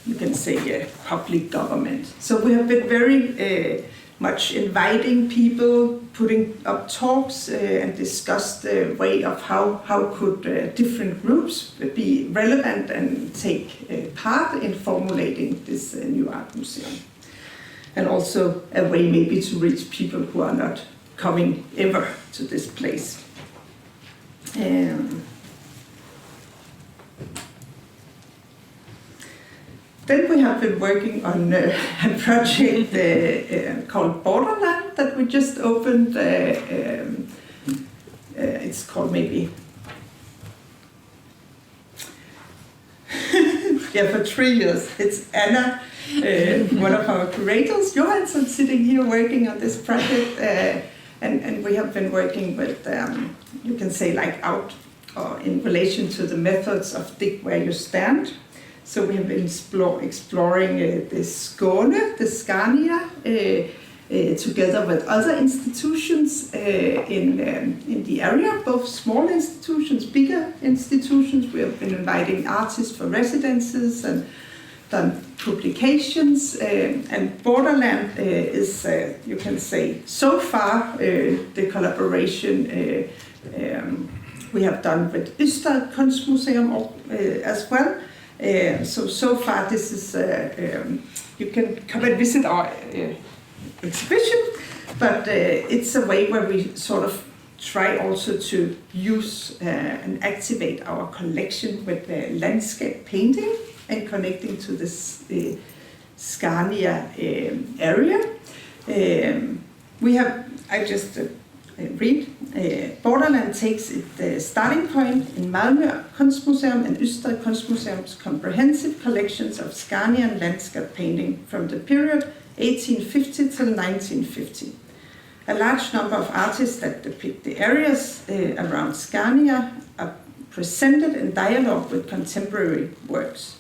you can say public government. So we have been very much inviting people, putting up talks and discuss the way of how could different groups be relevant and take part in formulating this new art museum. And also a way maybe to reach people who are not coming ever to this place. Then we have been working on a project called Borderland that we just opened. It's called maybe for 3 years. It's Anna, one of our curators, Johansson, sitting here working on this project. And we have been working with, you can say, like out or in relation to the methods of dig where you stand. So we have been exploring the Skåne, the Scania, together with other institutions in the area, both small institutions, bigger institutions. We have been inviting artists for residences and done publications. And Borderland is, you can say, so far the collaboration we have done with Ystad Kunstmuseum as well. So far this is, you can come and visit our exhibition, but it's a way where we sort of try also to use and activate our collection with landscape painting and connecting to this Scania area. We have, I just read, Borderland takes its starting point in Malmö Kunstmuseum and Ystad Kunstmuseum's comprehensive collections of Scanian landscape painting from the period 1850 till 1950. A large number of artists that depict the areas around Scania are presented in dialogue with contemporary works.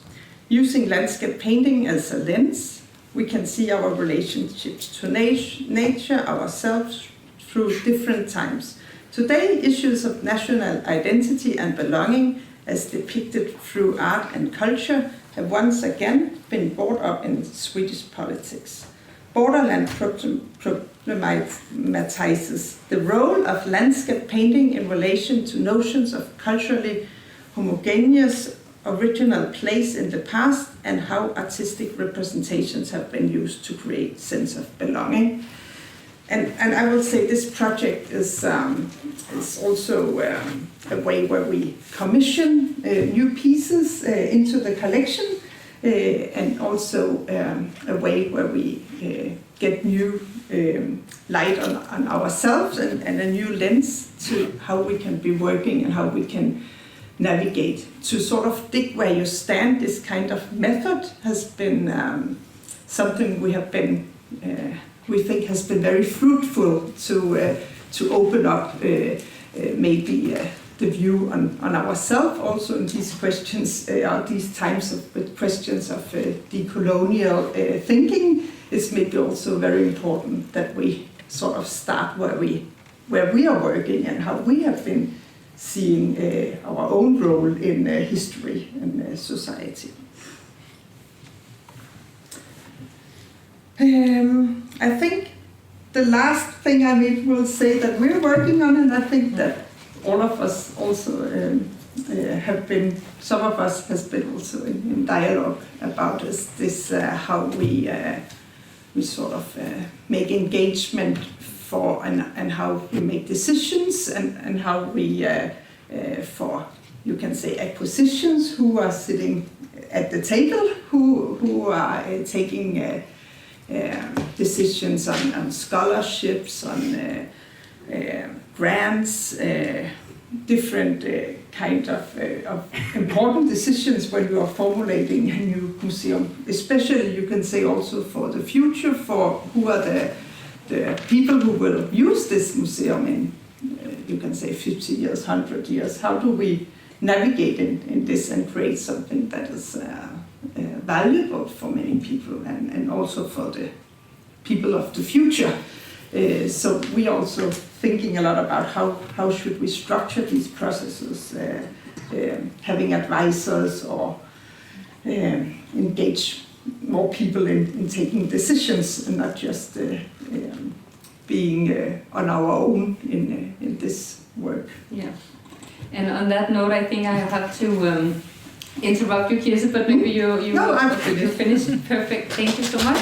Using landscape painting as a lens, we can see our relationships to nature, ourselves, through different times. Today, issues of national identity and belonging, as depicted through art and culture, have once again been brought up in Swedish politics. Borderland problematizes the role of landscape painting in relation to notions of culturally homogeneous original place in the past and how artistic representations have been used to create sense of belonging. And I will say this project is also a way where we commission new pieces into the collection, and also a way where we get new light on ourselves and a new lens to how we can be working and how we can navigate. To sort of dig where you stand, this kind of method has been something we have been we think has been very fruitful to open up maybe the view on ourselves also in these questions, these times with questions of decolonial thinking. It's maybe also very important that we sort of start where we are working and how we have been seeing our own role in history and society. I think the last thing I will say that we're working on, and I think that all of us also have been, some of us has been also in dialogue about this how we sort of make engagement for and how we make decisions and how we for, you can say, acquisitions, who are sitting at the table, who are taking decisions on scholarships, on grants, different kind of important decisions when you are formulating a new museum. Especially, you can say, also for the future, for who are the people who will use this museum in, you can say, 50 years, 100 years. How do we navigate in this and create something that is valuable for many people and also for the people of the future? So we also thinking a lot about how should we structure these processes, having advisors or engage more people in taking decisions and not just being on our own in this work. Yeah. And on that note, I think I have to interrupt you, Kirse, but maybe you No, I'm finished. finish it. Perfect. Thank you so much.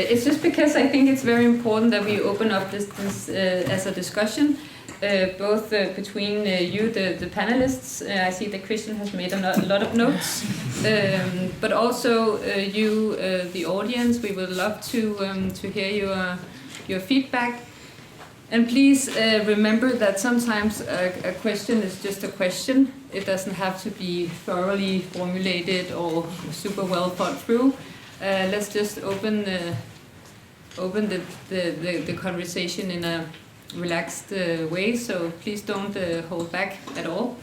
It's just because I think it's very important that we open up this as a discussion, both between you, the panelists. I see that Christian has made a lot of notes, but also you, the audience. We would love to hear your feedback. And please remember that sometimes a question is just a question. It doesn't have to be thoroughly formulated or super well thought through. Let's just open the conversation in a relaxed way, so please don't hold back at all.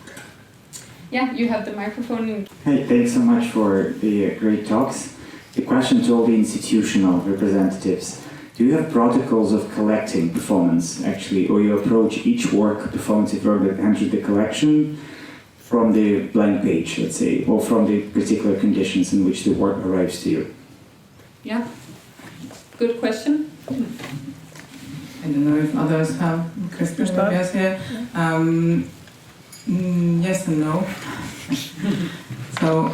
Yeah, you have the microphone. Hey, thanks so much for the great talks. The question to all the institutional representatives: do you have protocols of collecting performance, actually, or you approach each work, performative work that enters the collection from the blank page, let's say, or from the particular conditions in which the work arrives to you? Yeah, good question. I don't know if others have questions. Yes, here. Yes and no. So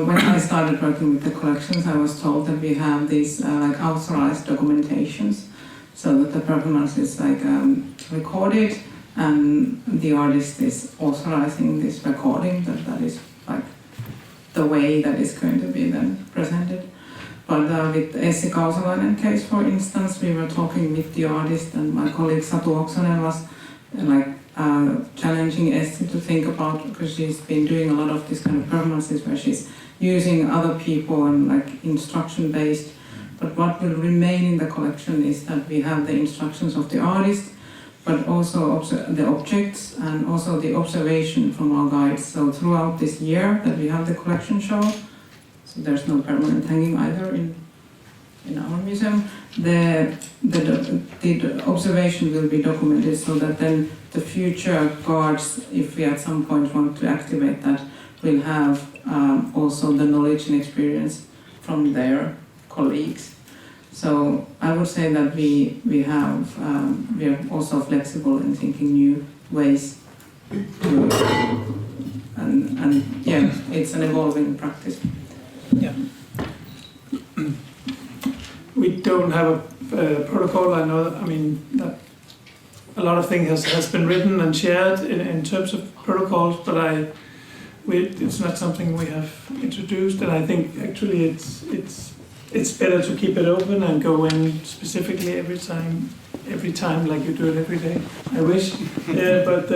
when I started working with the collections, I was told that we have these like authorized documentations, so that the performance is like recorded, and the artist is authorizing this recording. That is like the way that is going to be then presented. But with the Essi Kausalainen case, for instance, we were talking with the artist, and my colleague Satu Oksanen was like challenging Essi to think about, because she's been doing a lot of these kind of performances where she's using other people and like instruction based. But what will remain in the collection is that we have the instructions of the artist, but also the objects and also the observation from our guides. So throughout this year that we have the collection show, so there's no permanent hanging either in our museum, the observation will be documented, so that then the future guards, if we at some point want to activate that, will have also the knowledge and experience from their colleagues. So I would say that we are also flexible in thinking new ways to, and yeah, it's an evolving practice. Yeah. We don't have a protocol. I know, I mean, that a lot of things has been written and shared in terms of protocols, but it's not something we have introduced, and I think actually it's better to keep it open and go in specifically every time like you do it every day. I wish, but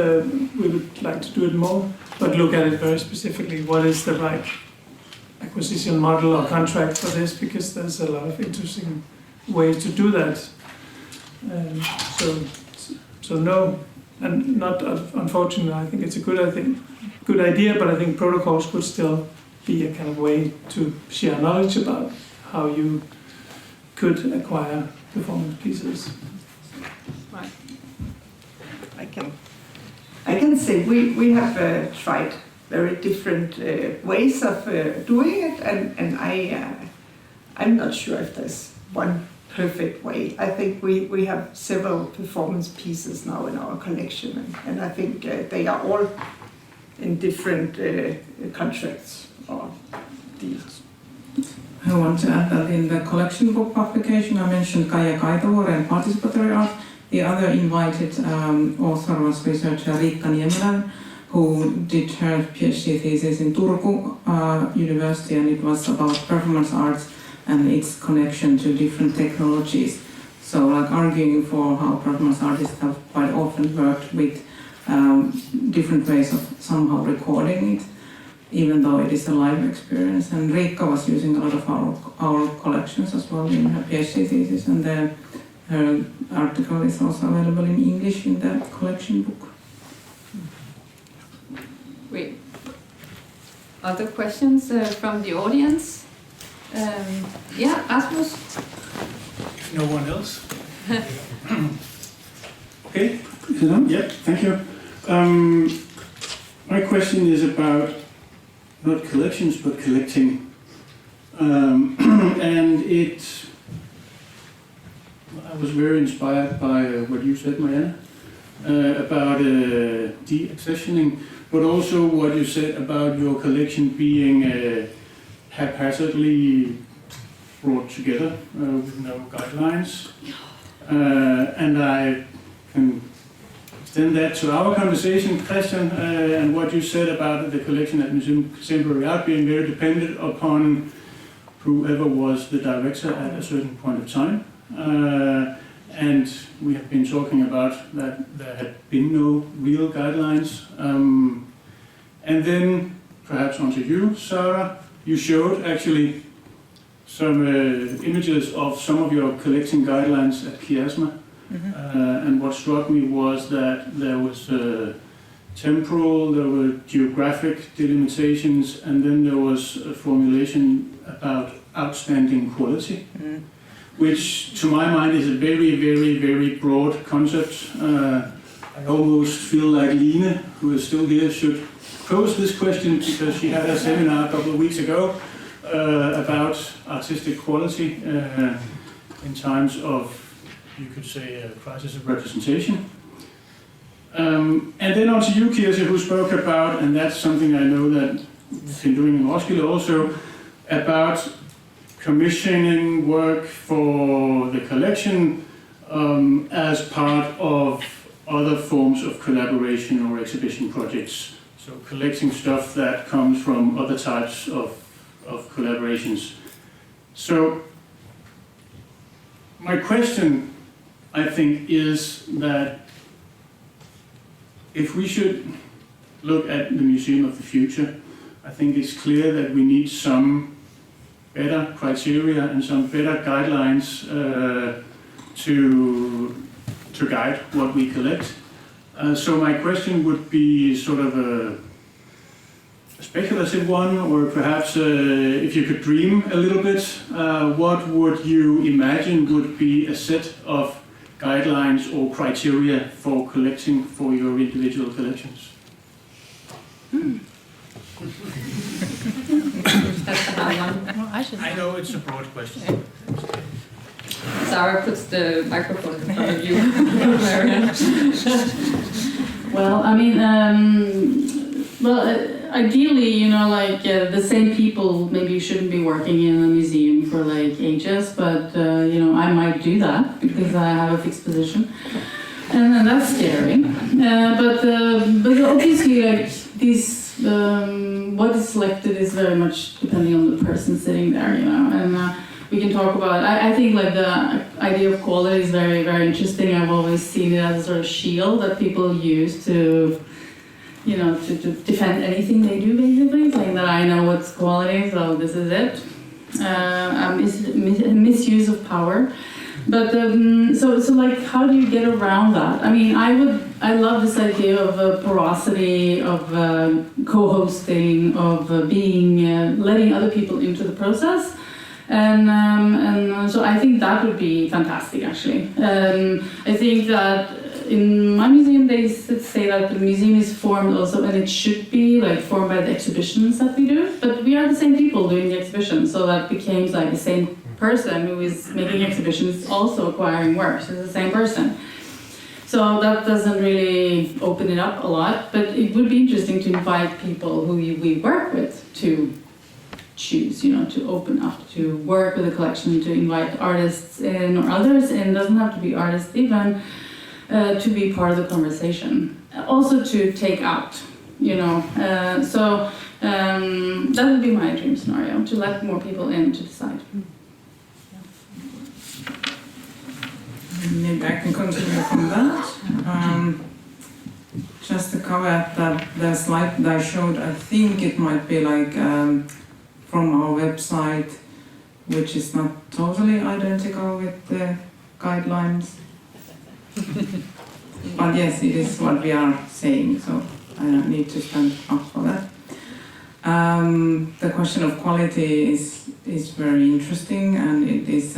we would like to do it more, but look at it very specifically. What is the right acquisition model or contract for this, because there's a lot of interesting ways to do that. So no, and not unfortunately. I think it's a good idea, but I think protocols could still be a kind of way to share knowledge about how you could acquire performance pieces. Right. I can say we have tried very different ways of doing it, and I'm not sure if there's one perfect way. I think we have several performance pieces now in our collection, and I think they are all in different contracts or deals. I want to add that in the collection book publication I mentioned Kaija Kaitavuori and participatory art. The other invited author was researcher Riikka Niemelän, who did her PhD thesis in Turku University, and it was about performance arts and its connection to different technologies. So like arguing for how performance artists have quite often worked with different ways of somehow recording it, even though it is a live experience. And Riikka was using a lot of our collections as well in her PhD thesis, and her article is also available in English in the collection book. Great. Other questions from the audience? Yeah, Rasmus? No one else? Okay. Yeah, thank you. My question is about not collections but collecting. And I was very inspired by what you said, Marianne, about de-accessioning, but also what you said about your collection being haphazardly brought together with no guidelines. And I can extend that to our conversation, Christian, and what you said about the collection at Museum Contemporary Art being very dependent upon whoever was the director at a certain point of time. And we have been talking about that there had been no real guidelines. And then, perhaps onto you, Sarah, you showed actually some images of some of your collecting guidelines at Kiasma. And what struck me was that there was temporal, there were geographic delimitations, and then there was a formulation about outstanding quality, which to my mind is a very, very, very broad concept. I almost feel like Line, who is still here, should pose this question because she had a seminar a couple of weeks ago about artistic quality in times of, you could say, a crisis of representation. And then on to you, Kirsi, who spoke about, and that's something I know that we've been doing in Roskilde also, about commissioning work for the collection as part of other forms of collaboration or exhibition projects. So collecting stuff that comes from other types of collaborations. So my question, I think, is that if we should look at the Museum of the Future, I think it's clear that we need some better criteria and some better guidelines to guide what we collect. So my question would be sort of a speculative one, or perhaps if you could dream a little bit, what would you imagine would be a set of guidelines or criteria for collecting for your individual collections? That's a hard one. I know it's a broad question. Sarah puts the microphone in front of you, Marianne. Well, I mean, ideally, like the same people maybe shouldn't be working in a museum for like ages, but I might do that because I have a fixed position, and then that's scary. But obviously, like these, what is selected is very much depending on the person sitting there, and. We can talk about. I think like the idea of quality is very, very interesting. I've always seen it as a sort of shield that people use to, to defend anything they do, basically, saying that I know what's quality, so this is it. Misuse of power. But so like, how do you get around that? I mean, I love this idea of porosity, of co-hosting, of being letting other people into the process. And so I think that would be fantastic, actually. I think that in my museum, they say that the museum is formed also, and it should be like formed by the exhibitions that we do. But we are the same people doing the exhibitions, so that becomes like the same person who is making exhibitions also acquiring works. It's the same person. So that doesn't really open it up a lot, but it would be interesting to invite people who we work with to choose, to open up, to work with a collection, to invite artists in or others in, doesn't have to be artists even, to be part of the conversation. Also to take out, so that would be my dream scenario, to let more people in to decide. Maybe I can continue from that. Just to cover that the slide that I showed, I think it might be like from our website, which is not totally identical with the guidelines. But yes, it is what we are saying, so I don't need to stand up for that. The question of quality is very interesting, and it is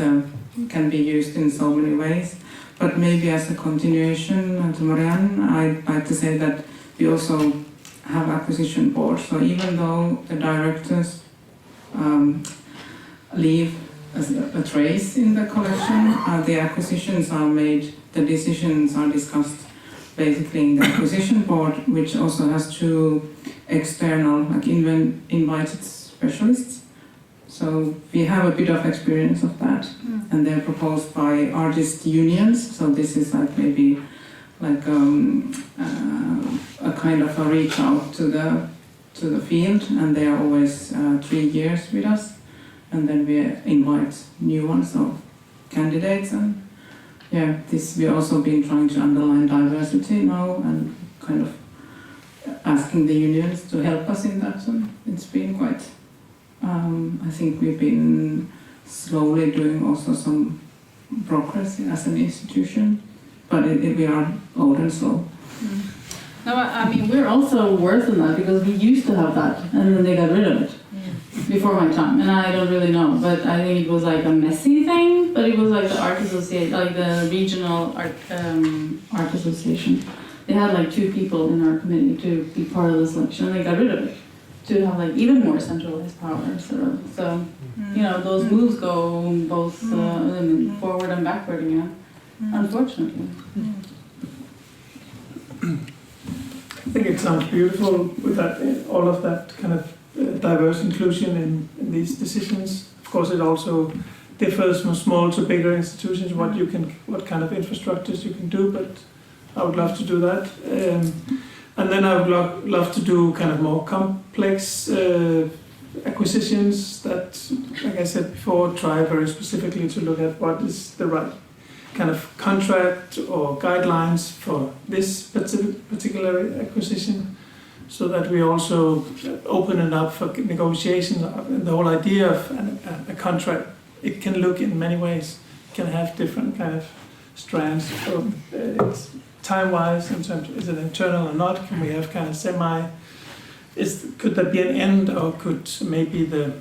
can be used in so many ways. But maybe as a continuation to Marianne, I'd like to say that we also have acquisition boards. So even though the directors leave a trace in the collection, the acquisitions are made, the decisions are discussed basically in the acquisition board, which also has 2 external, like invited specialists. So we have a bit of experience of that, and they're proposed by artist unions. So this is like maybe like a kind of a reach out to the field, and they are always 3 years with us, and then we invite new ones, so candidates, and yeah, this we also been trying to underline diversity now and kind of asking the unions to help us in that, and it's been quite. I think we've been slowly doing also some progress as an institution, but we are old and slow. No, I mean, we're also worse than that because we used to have that and then they got rid of it before my time, and I don't really know, but I think it was like a messy thing, but it was like the art association, like the regional art association. They had like 2 people in our committee to be part of the selection, and they got rid of it to have like even more centralized power. So you know, those moves go both forward and backward again, unfortunately. I think it sounds beautiful with that, all of that kind of diverse inclusion in these decisions. Of course, it also differs from small to bigger institutions, what kind of infrastructures you can do, but I would love to do that. And then I would love to do kind of more complex acquisitions that, like I said before, try very specifically to look at what is the right kind of contract or guidelines for this particular acquisition, so that we also open it up for negotiation. The whole idea of a contract, it can look in many ways, it can have different kind of strands. So it's time-wise, in terms of, is it internal or not? Can we have kind of could that be an end, or could maybe the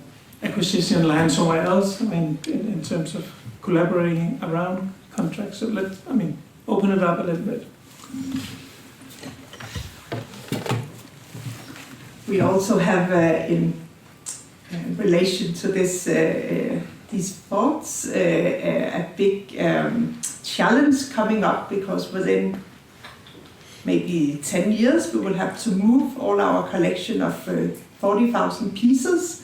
acquisition land somewhere else? I mean, in terms of collaborating around contracts. So open it up a little bit. We also have, in relation to this, these thoughts, a big challenge coming up, because within maybe 10 years we will have to move all our collection of 40,000 pieces.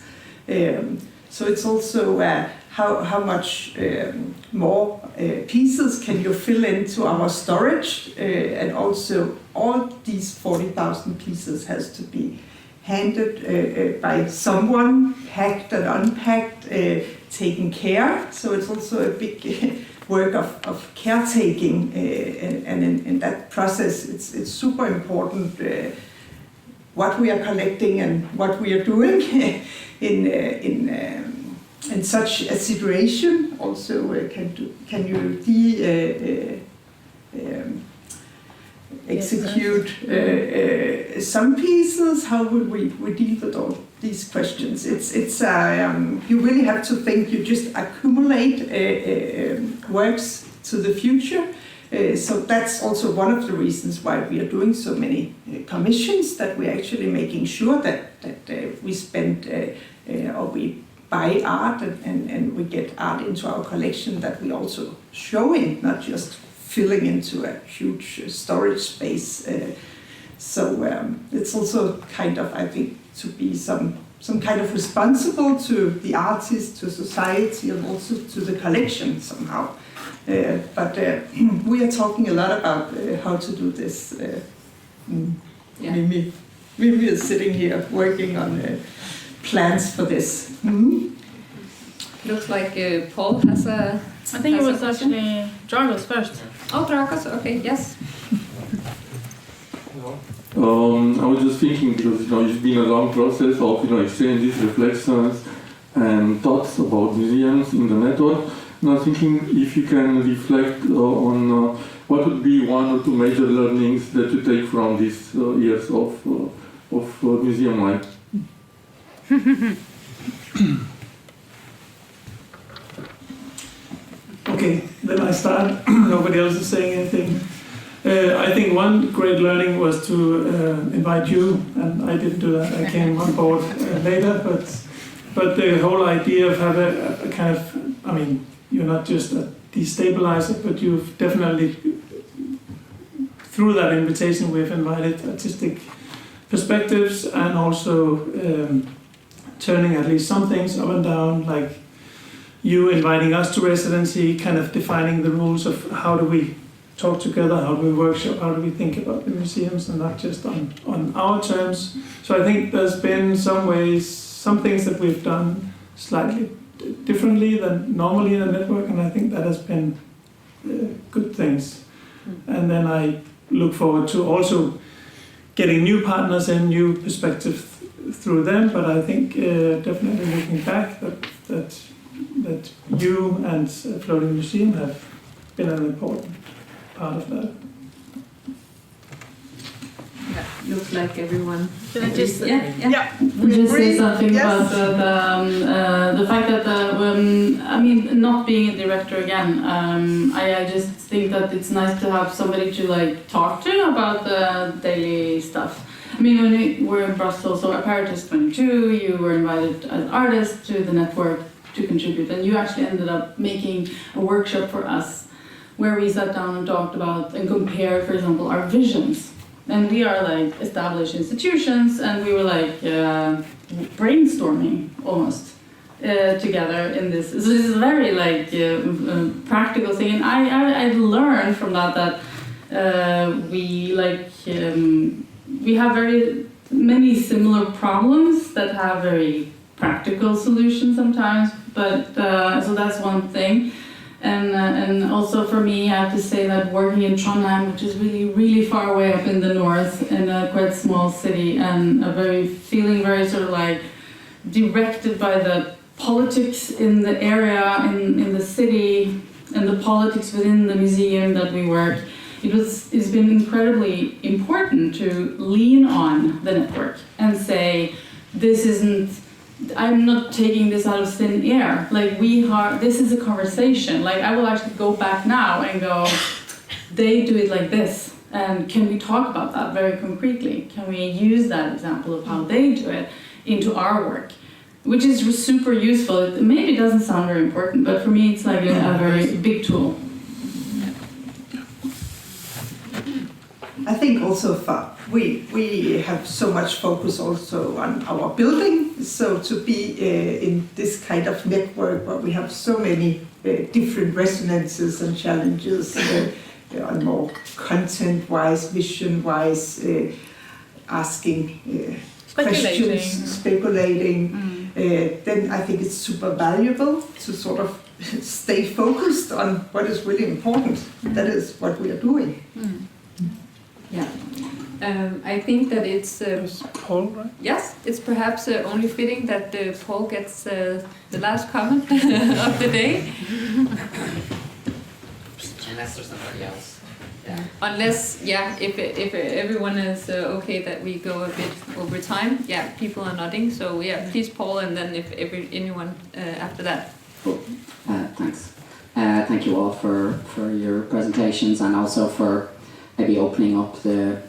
So it's also how much more pieces can you fill into our storage, and also all these 40,000 pieces has to be handed by someone, packed and unpacked, taken care. So it's also a big work of caretaking, and in that process it's super important what we are collecting and what we are doing in such a situation. Also, can you execute some pieces? How would we deal with all these questions? It's you really have to think. You just accumulate works to the future. So that's also one of the reasons why we are doing so many commissions, that we're actually making sure that we spend or we buy art and we get art into our collection that we also showing, not just filling into a huge storage space. So it's also kind of, I think, to be some kind of responsible to the artist, to society, and also to the collection somehow. But we are talking a lot about how to do this. Mimi is sitting here working on plans for this. Looks like Paul has a... I think it was actually Dragos first. Oh, Dragos, okay, yes. I was just thinking, because it's been a long process of exchanges, reflections, and thoughts about museums in the network. And I was thinking if you can reflect on what would be one or two major learnings that you take from these years of museum life. Okay, then I start. Nobody else is saying anything. I think one great learning was to invite you, and I didn't do that. I came on board later, but the whole idea of having a kind of, I mean, you're not just a destabilizer, but you've definitely, through that invitation, we've invited artistic perspectives and also turning at least some things up and down, like you inviting us to residency, kind of defining the rules of how do we talk together, how do we workshop, how do we think about the museums, and not just on our terms. So I think there's been some things that we've done slightly differently than normally in a network, and I think that has been good things. And then I look forward to also getting new partners and new perspectives through them, but I think definitely looking back that you and Floating Museum have been an important part of that. Yeah, looks like everyone. Can I just Yeah. Just say something Yes. about the fact that I mean, not being a director again, I just think that it's nice to have somebody to like talk to about the daily stuff. I mean, when we were in Brussels, so Apparatus 22, you were invited as an artist to the network to contribute, and you actually ended up making a workshop for us where we sat down and talked about and compared, for example, our visions. And we are like established institutions, and we were like brainstorming almost together in this. So this is a very like practical thing, and I learned from that we like we have very many similar problems that have very practical solutions sometimes. But so that's one thing. And also for me, I have to say that working in Trondheim, which is really far away up in the north, in a quite small city, and feeling very sort of like directed by the politics in the area, in the city, and the politics within the museum that we work. It's been incredibly important to lean on the network and say, I'm not taking this out of thin air. Like this is a conversation. Like I will actually go back now and go, they do it like this. And can we talk about that very concretely? Can we use that example of how they do it into our work? Which is super useful. It maybe doesn't sound very important, but for me it's like a very big tool. I think also we have so much focus also on our building, so to be in this kind of network where we have so many different resonances and challenges on more content-wise, vision-wise, asking questions, speculating, then I think it's super valuable to sort of stay focused on what is really important. That is what we are doing. Yeah. I think that it's Paul, right? yes, it's perhaps only fitting that Paul gets the last comment of the day. Unless there's somebody else. Yeah. Unless, if everyone is okay that we go a bit over time. Yeah, people are nodding. So yeah, please Paul, and then if anyone after that. Cool. Thanks. Thank you all for your presentations, and also for maybe opening up the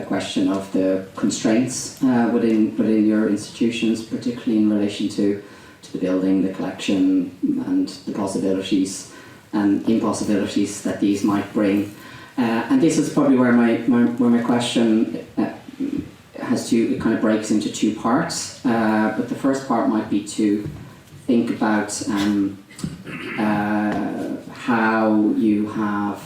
question of the constraints within your institutions, particularly in relation to the building, the collection, and the possibilities and impossibilities that these might bring. And this is probably where my question it kind of breaks into two parts. But the first part might be to think about how you have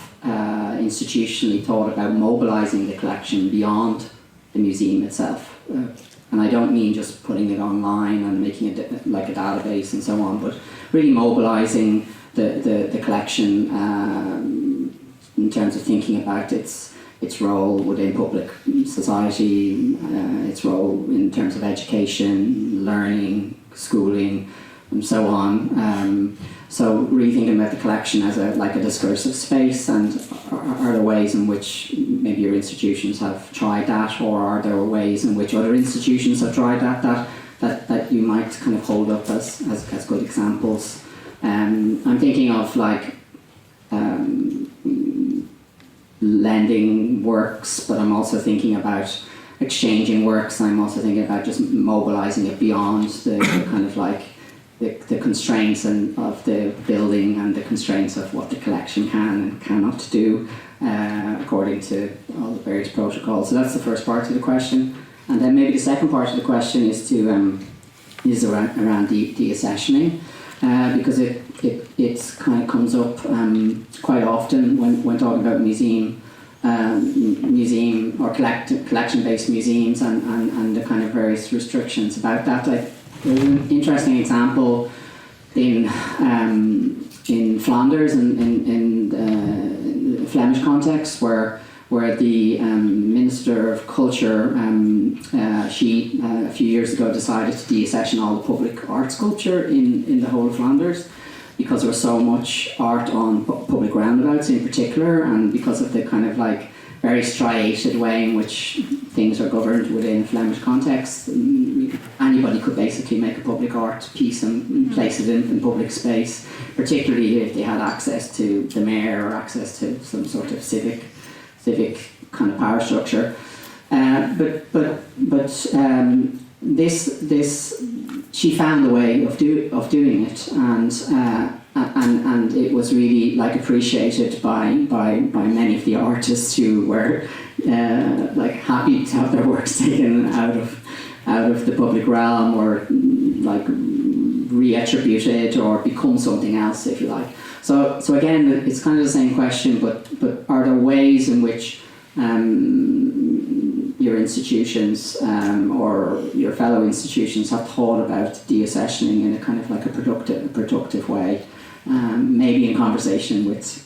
institutionally thought about mobilizing the collection beyond the museum itself. And I don't mean just putting it online and making it like a database and so on, but really mobilizing the collection in terms of thinking about its role within public society, its role in terms of education, learning, schooling, and so on. So really thinking about the collection as a discursive space, and are there ways in which maybe your institutions have tried that, or are there ways in which other institutions have tried that you might kind of hold up as good examples? I'm thinking of lending works, but I'm also thinking about exchanging works. I'm also thinking about just mobilizing it beyond the kind of like the constraints of the building and the constraints of what the collection can and cannot do according to all the various protocols. So that's the first part of the question. And then maybe the second part of the question is around deaccessioning, because it kind of comes up quite often when talking about museum or collection-based museums and the kind of various restrictions about that. There's an interesting example in Flanders in the Flemish context where the Minister of Culture, she a few years ago decided to deaccession all the public art sculpture in the whole of Flanders, because there was so much art on public roundabouts in particular, and because of the kind of like very striated way in which things are governed within a Flemish context. Anybody could basically make a public art piece and place it in public space, particularly if they had access to the mayor or access to some sort of civic kind of power structure. This she found a way of doing it, and it was really like appreciated by many of the artists who were like happy to have their works taken out of the public realm, or like reattributed or become something else, if you like. So again, it's kind of the same question, but are there ways in which your institutions or your fellow institutions have thought about deaccessioning in a kind of like a productive way, maybe in conversation with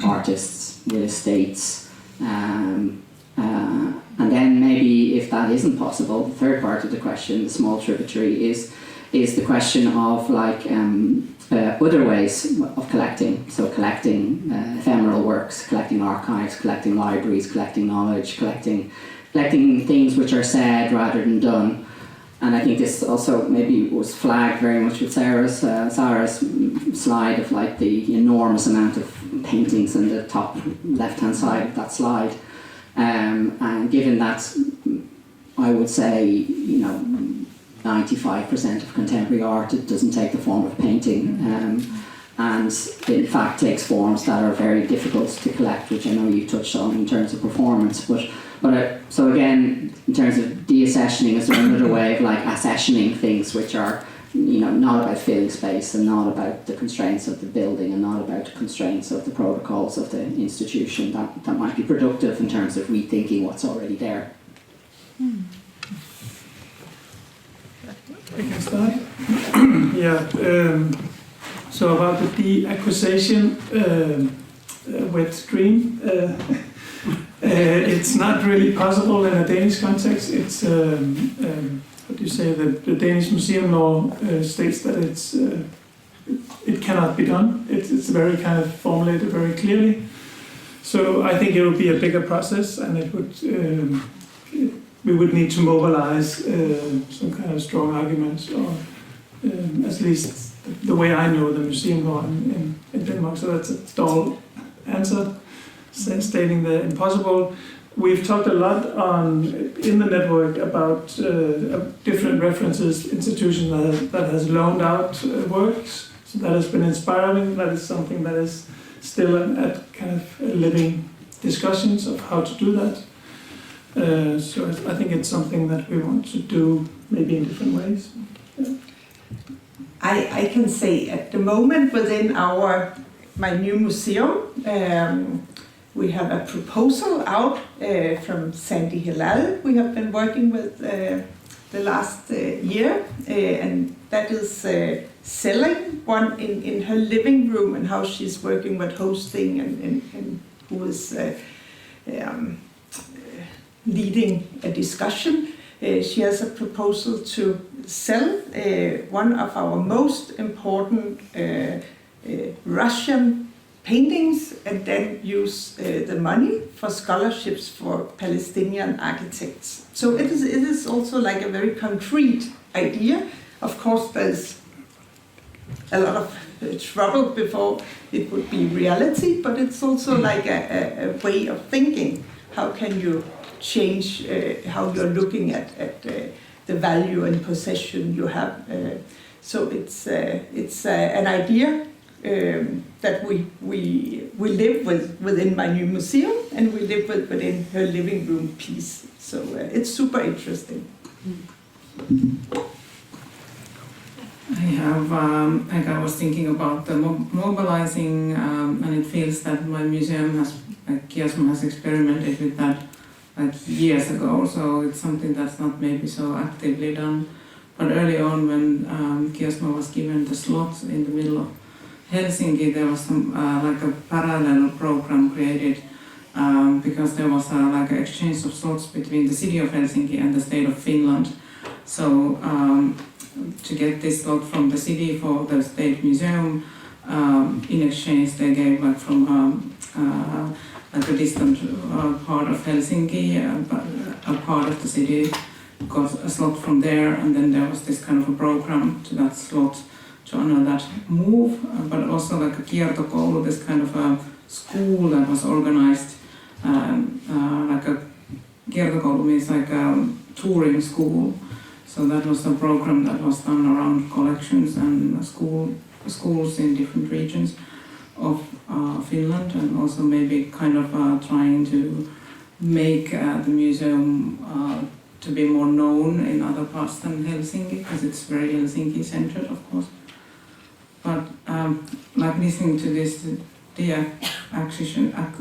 artists, with estates, and then maybe if that isn't possible, the third part of the question, the small tributary, is the question of like other ways of collecting. So collecting ephemeral works, collecting archives, collecting libraries, collecting knowledge, collecting things which are said rather than done. And I think this also maybe was flagged very much with Sarah's slide of like the enormous amount of paintings in the top left-hand side of that slide. And given that, I would say, 95% of contemporary art, it doesn't take the form of painting, and in fact takes forms that are very difficult to collect, which I know you touched on in terms of performance. So again, in terms of deaccessioning, is there another way of like accessioning things which are not about filling space and not about the constraints of the building and not about the constraints of the protocols of the institution that might be productive in terms of rethinking what's already there? I can start. So about the deacquisition wet dream, it's not really possible in a Danish context. It's what do you say? The Danish museum law states that it cannot be done. It's very kind of formulated very clearly. So I think it would be a bigger process, and it would. We would need to mobilize some kind of strong arguments, or at least the way I know the museum law in Denmark. So that's a stall answer, stating the impossible. We've talked a lot in the network about different references, institutions that has loaned out works. So that has been inspiring. That is something that is still at kind of living discussions of how to do that. So I think it's something that we want to do maybe in different ways. Yeah. I can say at the moment within my new museum, we have a proposal out from Sandy Hillel we have been working with the last year, and that is selling one in her living room, and how she's working with hosting and who is leading a discussion. She has a proposal to sell one of our most important Russian paintings, and then use the money for scholarships for Palestinian architects. So it is also like a very concrete idea. Of course, there's a lot of trouble before it would be reality, but it's also like a way of thinking. How can you change how you're looking at the value and possession you have? So it's an idea that we live with within my new museum, and we live with within her living room piece. So it's super interesting. I have, like I was thinking about the mobilizing, and it feels that my museum has, like Kiasma has experimented with that like years ago, so it's something that's not maybe so actively done. But early on when Kiasma was given the slots in the middle of Helsinki, there was some like a parallel program created because there was like an exchange of slots between the city of Helsinki and the state of Finland. So to get this slot from the city for the state museum, in exchange they gave like from like a distant part of Helsinki, a part of the city got a slot from there, and then there was this kind of a program to that slot to honor that move, but also like a kiertokoulu, this kind of a school that was organized, like a kiertokoulu means like a touring school. So that was a program that was done around collections and schools in different regions of Finland, and also maybe kind of trying to make the museum to be more known in other parts than Helsinki, because it's very Helsinki-centered, of course. But like listening to this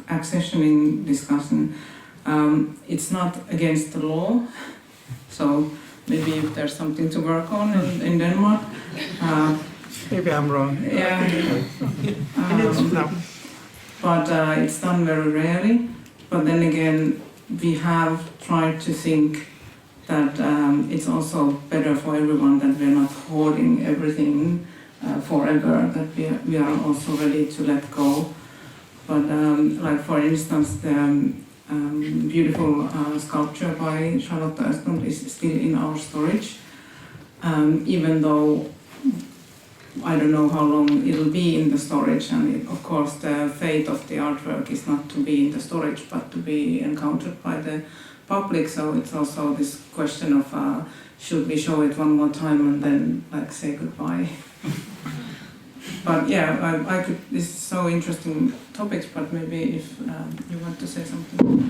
accessioning discussion, it's not against the law, so maybe if there's something to work on in Denmark. Maybe I'm wrong. Yeah. No. But it's done very rarely. But then again, we have tried to think that it's also better for everyone that we're not hoarding everything forever, that we are also ready to let go. But like for instance, the beautiful sculpture by Charlotte Östlund is still in our storage, even though I don't know how long it'll be in the storage, and of course the fate of the artwork is not to be in the storage but to be encountered by the public, so it's also this question of should we show it one more time and then like say goodbye. But yeah, I could, this is so interesting topics, but maybe if you want to say something.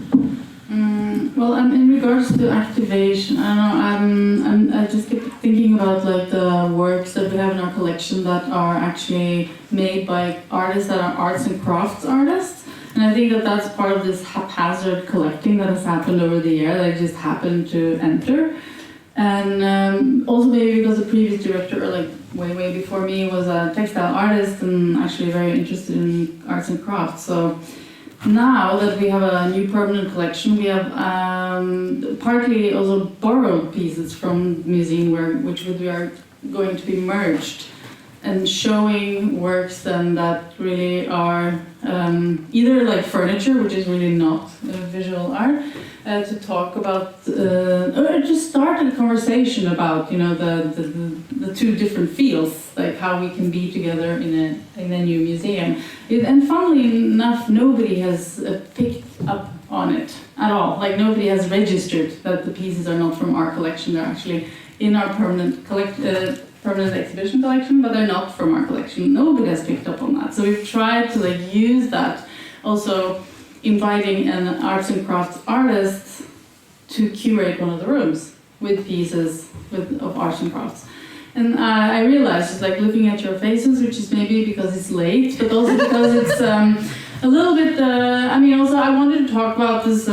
Well, in regards to activation, I don't know, I just keep thinking about like the works that we have in our collection that are actually made by artists that are arts and crafts artists. And I think that that's part of this haphazard collecting that has happened over the year, that just happened to enter. And also maybe because the previous director, like way before me, was a textile artist and actually very interested in arts and crafts. So now that we have a new permanent collection, we have partly also borrowed pieces from the museum which we are going to be merged and showing works then that really are either like furniture, which is really not visual art, to talk about or just start a conversation about, you know, the two different fields, like how we can be together in a new museum. And funnily enough, nobody has picked up on it at all. Like nobody has registered that the pieces are not from our collection. They're actually in our permanent exhibition collection, but they're not from our collection. Nobody has picked up on that. So we've tried to like use that, also inviting an arts and crafts artist to curate one of the rooms with pieces of arts and crafts. And I realized, just like looking at your faces, which is maybe because it's late, but also because it's a little bit, I mean, also I wanted to talk about this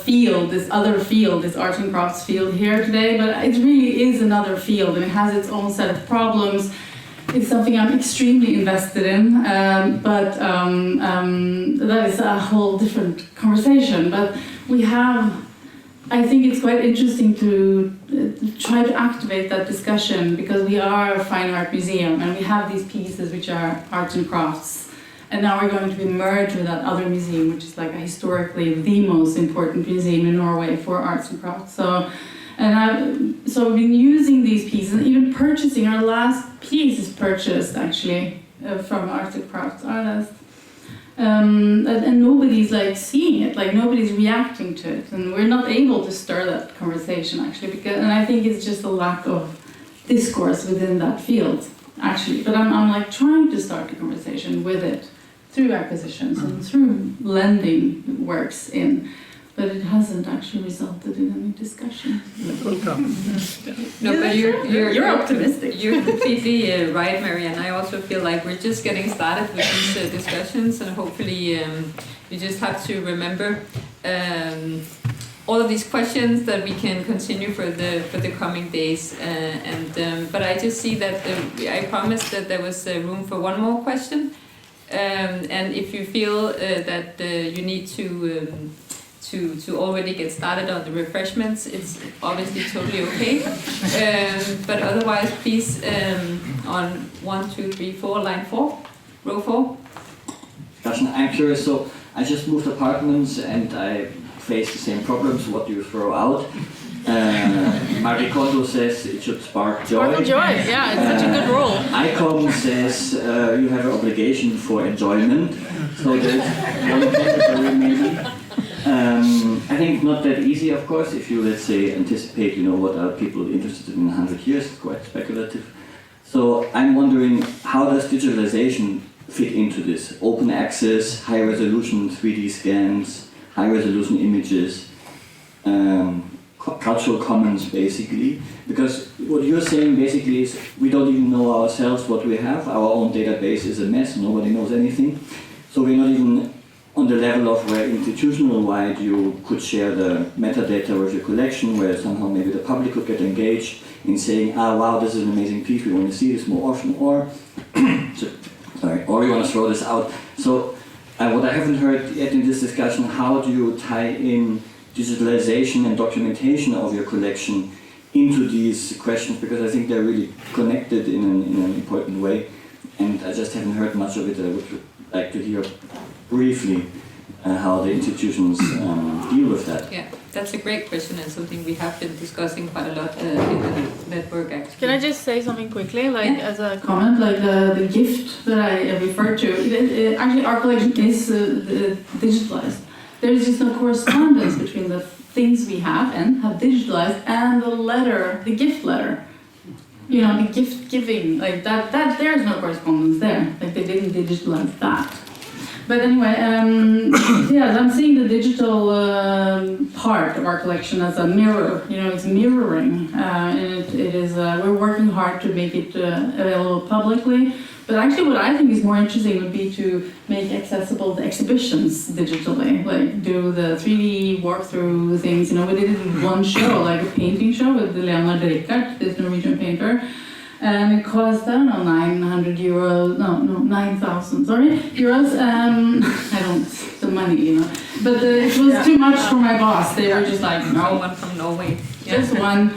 field, this other field, this arts and crafts field here today, but it really is another field and it has its own set of problems. It's something I'm extremely invested in, but that is a whole different conversation. But we have, I think it's quite interesting to try to activate that discussion, because we are a fine art museum and we have these pieces which are arts and crafts. And now we're going to be merged with that other museum, which is like historically the most important museum in Norway for arts and crafts. So we've been using these pieces, and even purchasing our last piece is purchased actually from Arctic Crafts artists. And nobody's like seeing it, like nobody's reacting to it, and we're not able to stir that conversation actually, and I think it's just a lack of discourse within that field actually. But I'm like trying to start a conversation with it through acquisitions and through lending works in, but it hasn't actually resulted in any discussion. No, but you're optimistic. You're completely right, Mary, and I also feel like we're just getting started with these discussions, and hopefully you just have to remember all of these questions that we can continue for the coming days. But I just see that I promised that there was room for one more question, and if you feel that you need to already get started on the refreshments, it's obviously totally okay. But otherwise, please, on 1, 2, 3, 4, line 4, row 4. I'm curious, so I just moved apartments and I face the same problems. What do you throw out? Marie Kondo says it should spark joy. Sparkle joy, yeah, it's such a good rule. ICOM says you have an obligation for enjoyment, so there's one category maybe. I think not that easy, of course, if you, let's say, anticipate, what are people interested in 100 years, it's quite speculative. So I'm wondering, how does digitalization fit into this? Open access, high resolution 3D scans, high resolution images, cultural commons basically. Because what you're saying basically is we don't even know ourselves what we have, our own database is a mess, nobody knows anything. So we're not even on the level of where institutional-wide you could share the metadata with your collection, where somehow maybe the public could get engaged in saying, wow, this is an amazing piece, we want to see this more often, or or we want to throw this out. So what I haven't heard yet in this discussion, how do you tie in digitalization and documentation of your collection into these questions, because I think they're really connected in an important way, and I just haven't heard much of it. I would like to hear briefly how the institutions deal with that. Yeah, that's a great question and something we have been discussing quite a lot in the network actually. Can I just say something quickly, as a Comment, like the gift that I referred to, actually our collection is digitalized. There is just no correspondence between the things we have digitalized and the gift letter. The gift giving, like that there is no correspondence there. Like they didn't digitalize that. But anyway, I'm seeing the digital part of our collection as a mirror. It's mirroring, and it is. We're working hard to make it available publicly. But actually, what I think is more interesting would be to make accessible the exhibitions digitally, like do the 3D walkthrough things. We did it in one show, like a painting show with Leonard, this Norwegian painter. And it cost, I don't know, 900 euros, no, 9,000, euros. I don't, the money, But it was too much for my boss. They were just like, no. One from Norway. Just one.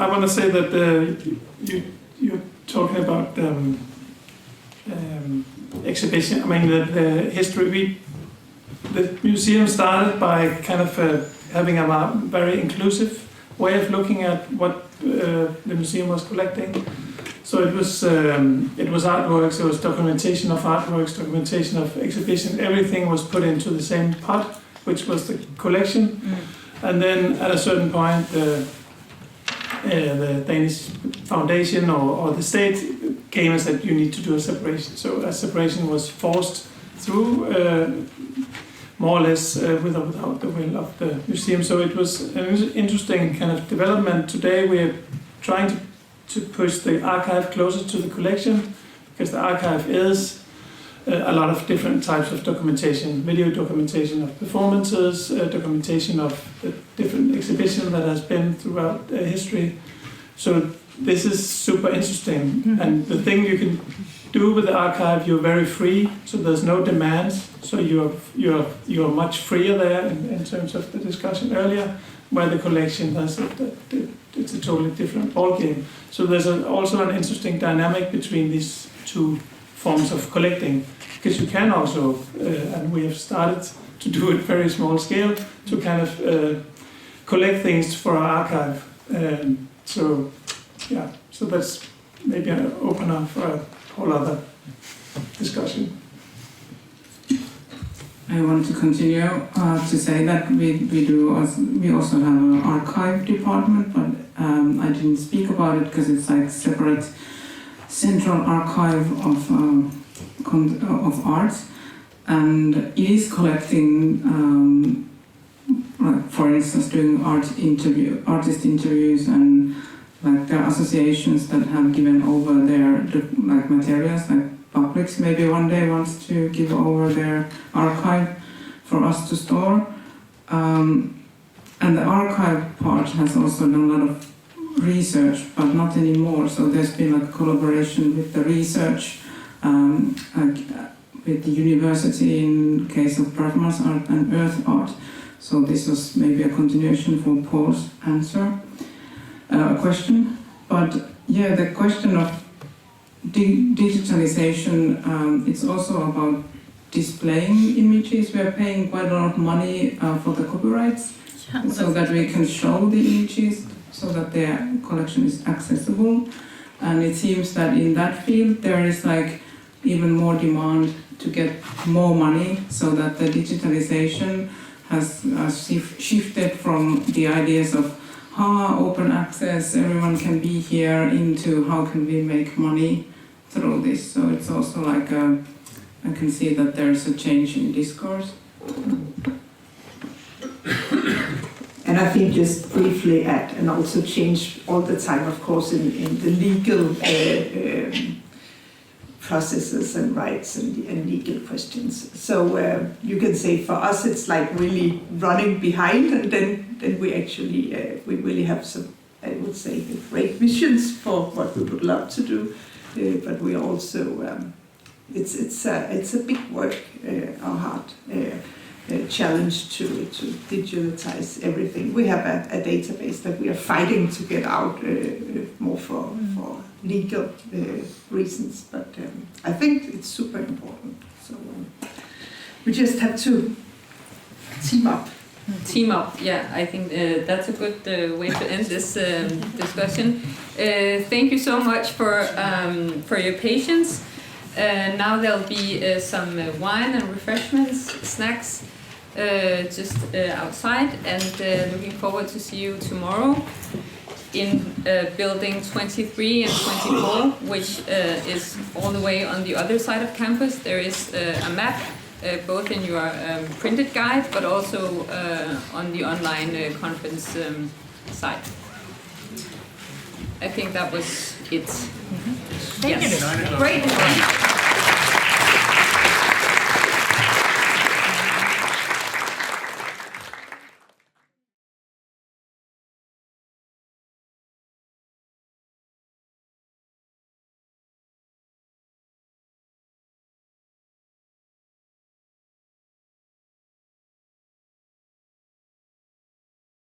I want to say that you're talking about exhibition. I mean, the history. The museum started by kind of having a very inclusive way of looking at what the museum was collecting. So it was artworks, it was documentation of artworks, documentation of exhibition. Everything was put into the same pot, which was the collection. And then at a certain point, the Danish foundation or the state came and said you need to do a separation. So a separation was forced through. More or less with or without the will of the museum. So it was an interesting kind of development. Today we're trying to push the archive closer to the collection, because the archive is a lot of different types of documentation, video documentation of performances, documentation of the different exhibition that has been throughout history. So this is super interesting. And the thing you can do with the archive, you're very free, so there's no demands. So you're much freer there in terms of the discussion earlier, where the collection it's a totally different ballgame. So there's also an interesting dynamic between these two forms of collecting, because you can also, and we have started to do it very small scale, to kind of collect things for our archive. So that's maybe an opener for a whole other discussion. I want to continue to say that we also have an archive department, but I didn't speak about it because it's like separate central archive of art, and it is collecting, like for instance, doing artist interviews, and like there are associations that have given over their like materials, like Publix maybe one day wants to give over their archive for us to store. And the archive part has also done a lot of research, but not anymore. So there's been like a collaboration with the research, with the university in case of performance art and earth art. So this was maybe a continuation for Paul's question. But yeah, the question of digitalization, it's also about displaying images. We are paying quite a lot of money for the copyrights, so that we can show the images, so that their collection is accessible. And it seems that in that field there is like even more demand to get more money, so that the digitalization has shifted from the ideas of open access, everyone can be here, into how can we make money through this. So it's also like I can see that there's a change in discourse. And I think just briefly add, and also change all the time, of course, in the legal processes and rights and legal questions. So you can say for us it's like really running behind, and then we actually we really have some, I would say, great visions for what we would love to do, but we also it's a big work, a hard challenge to digitalize everything. We have a database that we are fighting to get out more for legal reasons, but I think it's super important. So we just have to team up. Team up, yeah. I think that's a good way to end this discussion. Thank you so much for your patience. Now there'll be some wine and refreshments, snacks, just outside, and looking forward to see you tomorrow in building 23 and 24, which is all the way on the other side of campus. There is a map, both in your printed guide, but also on the online conference site. I think that was it. Thank you. Great.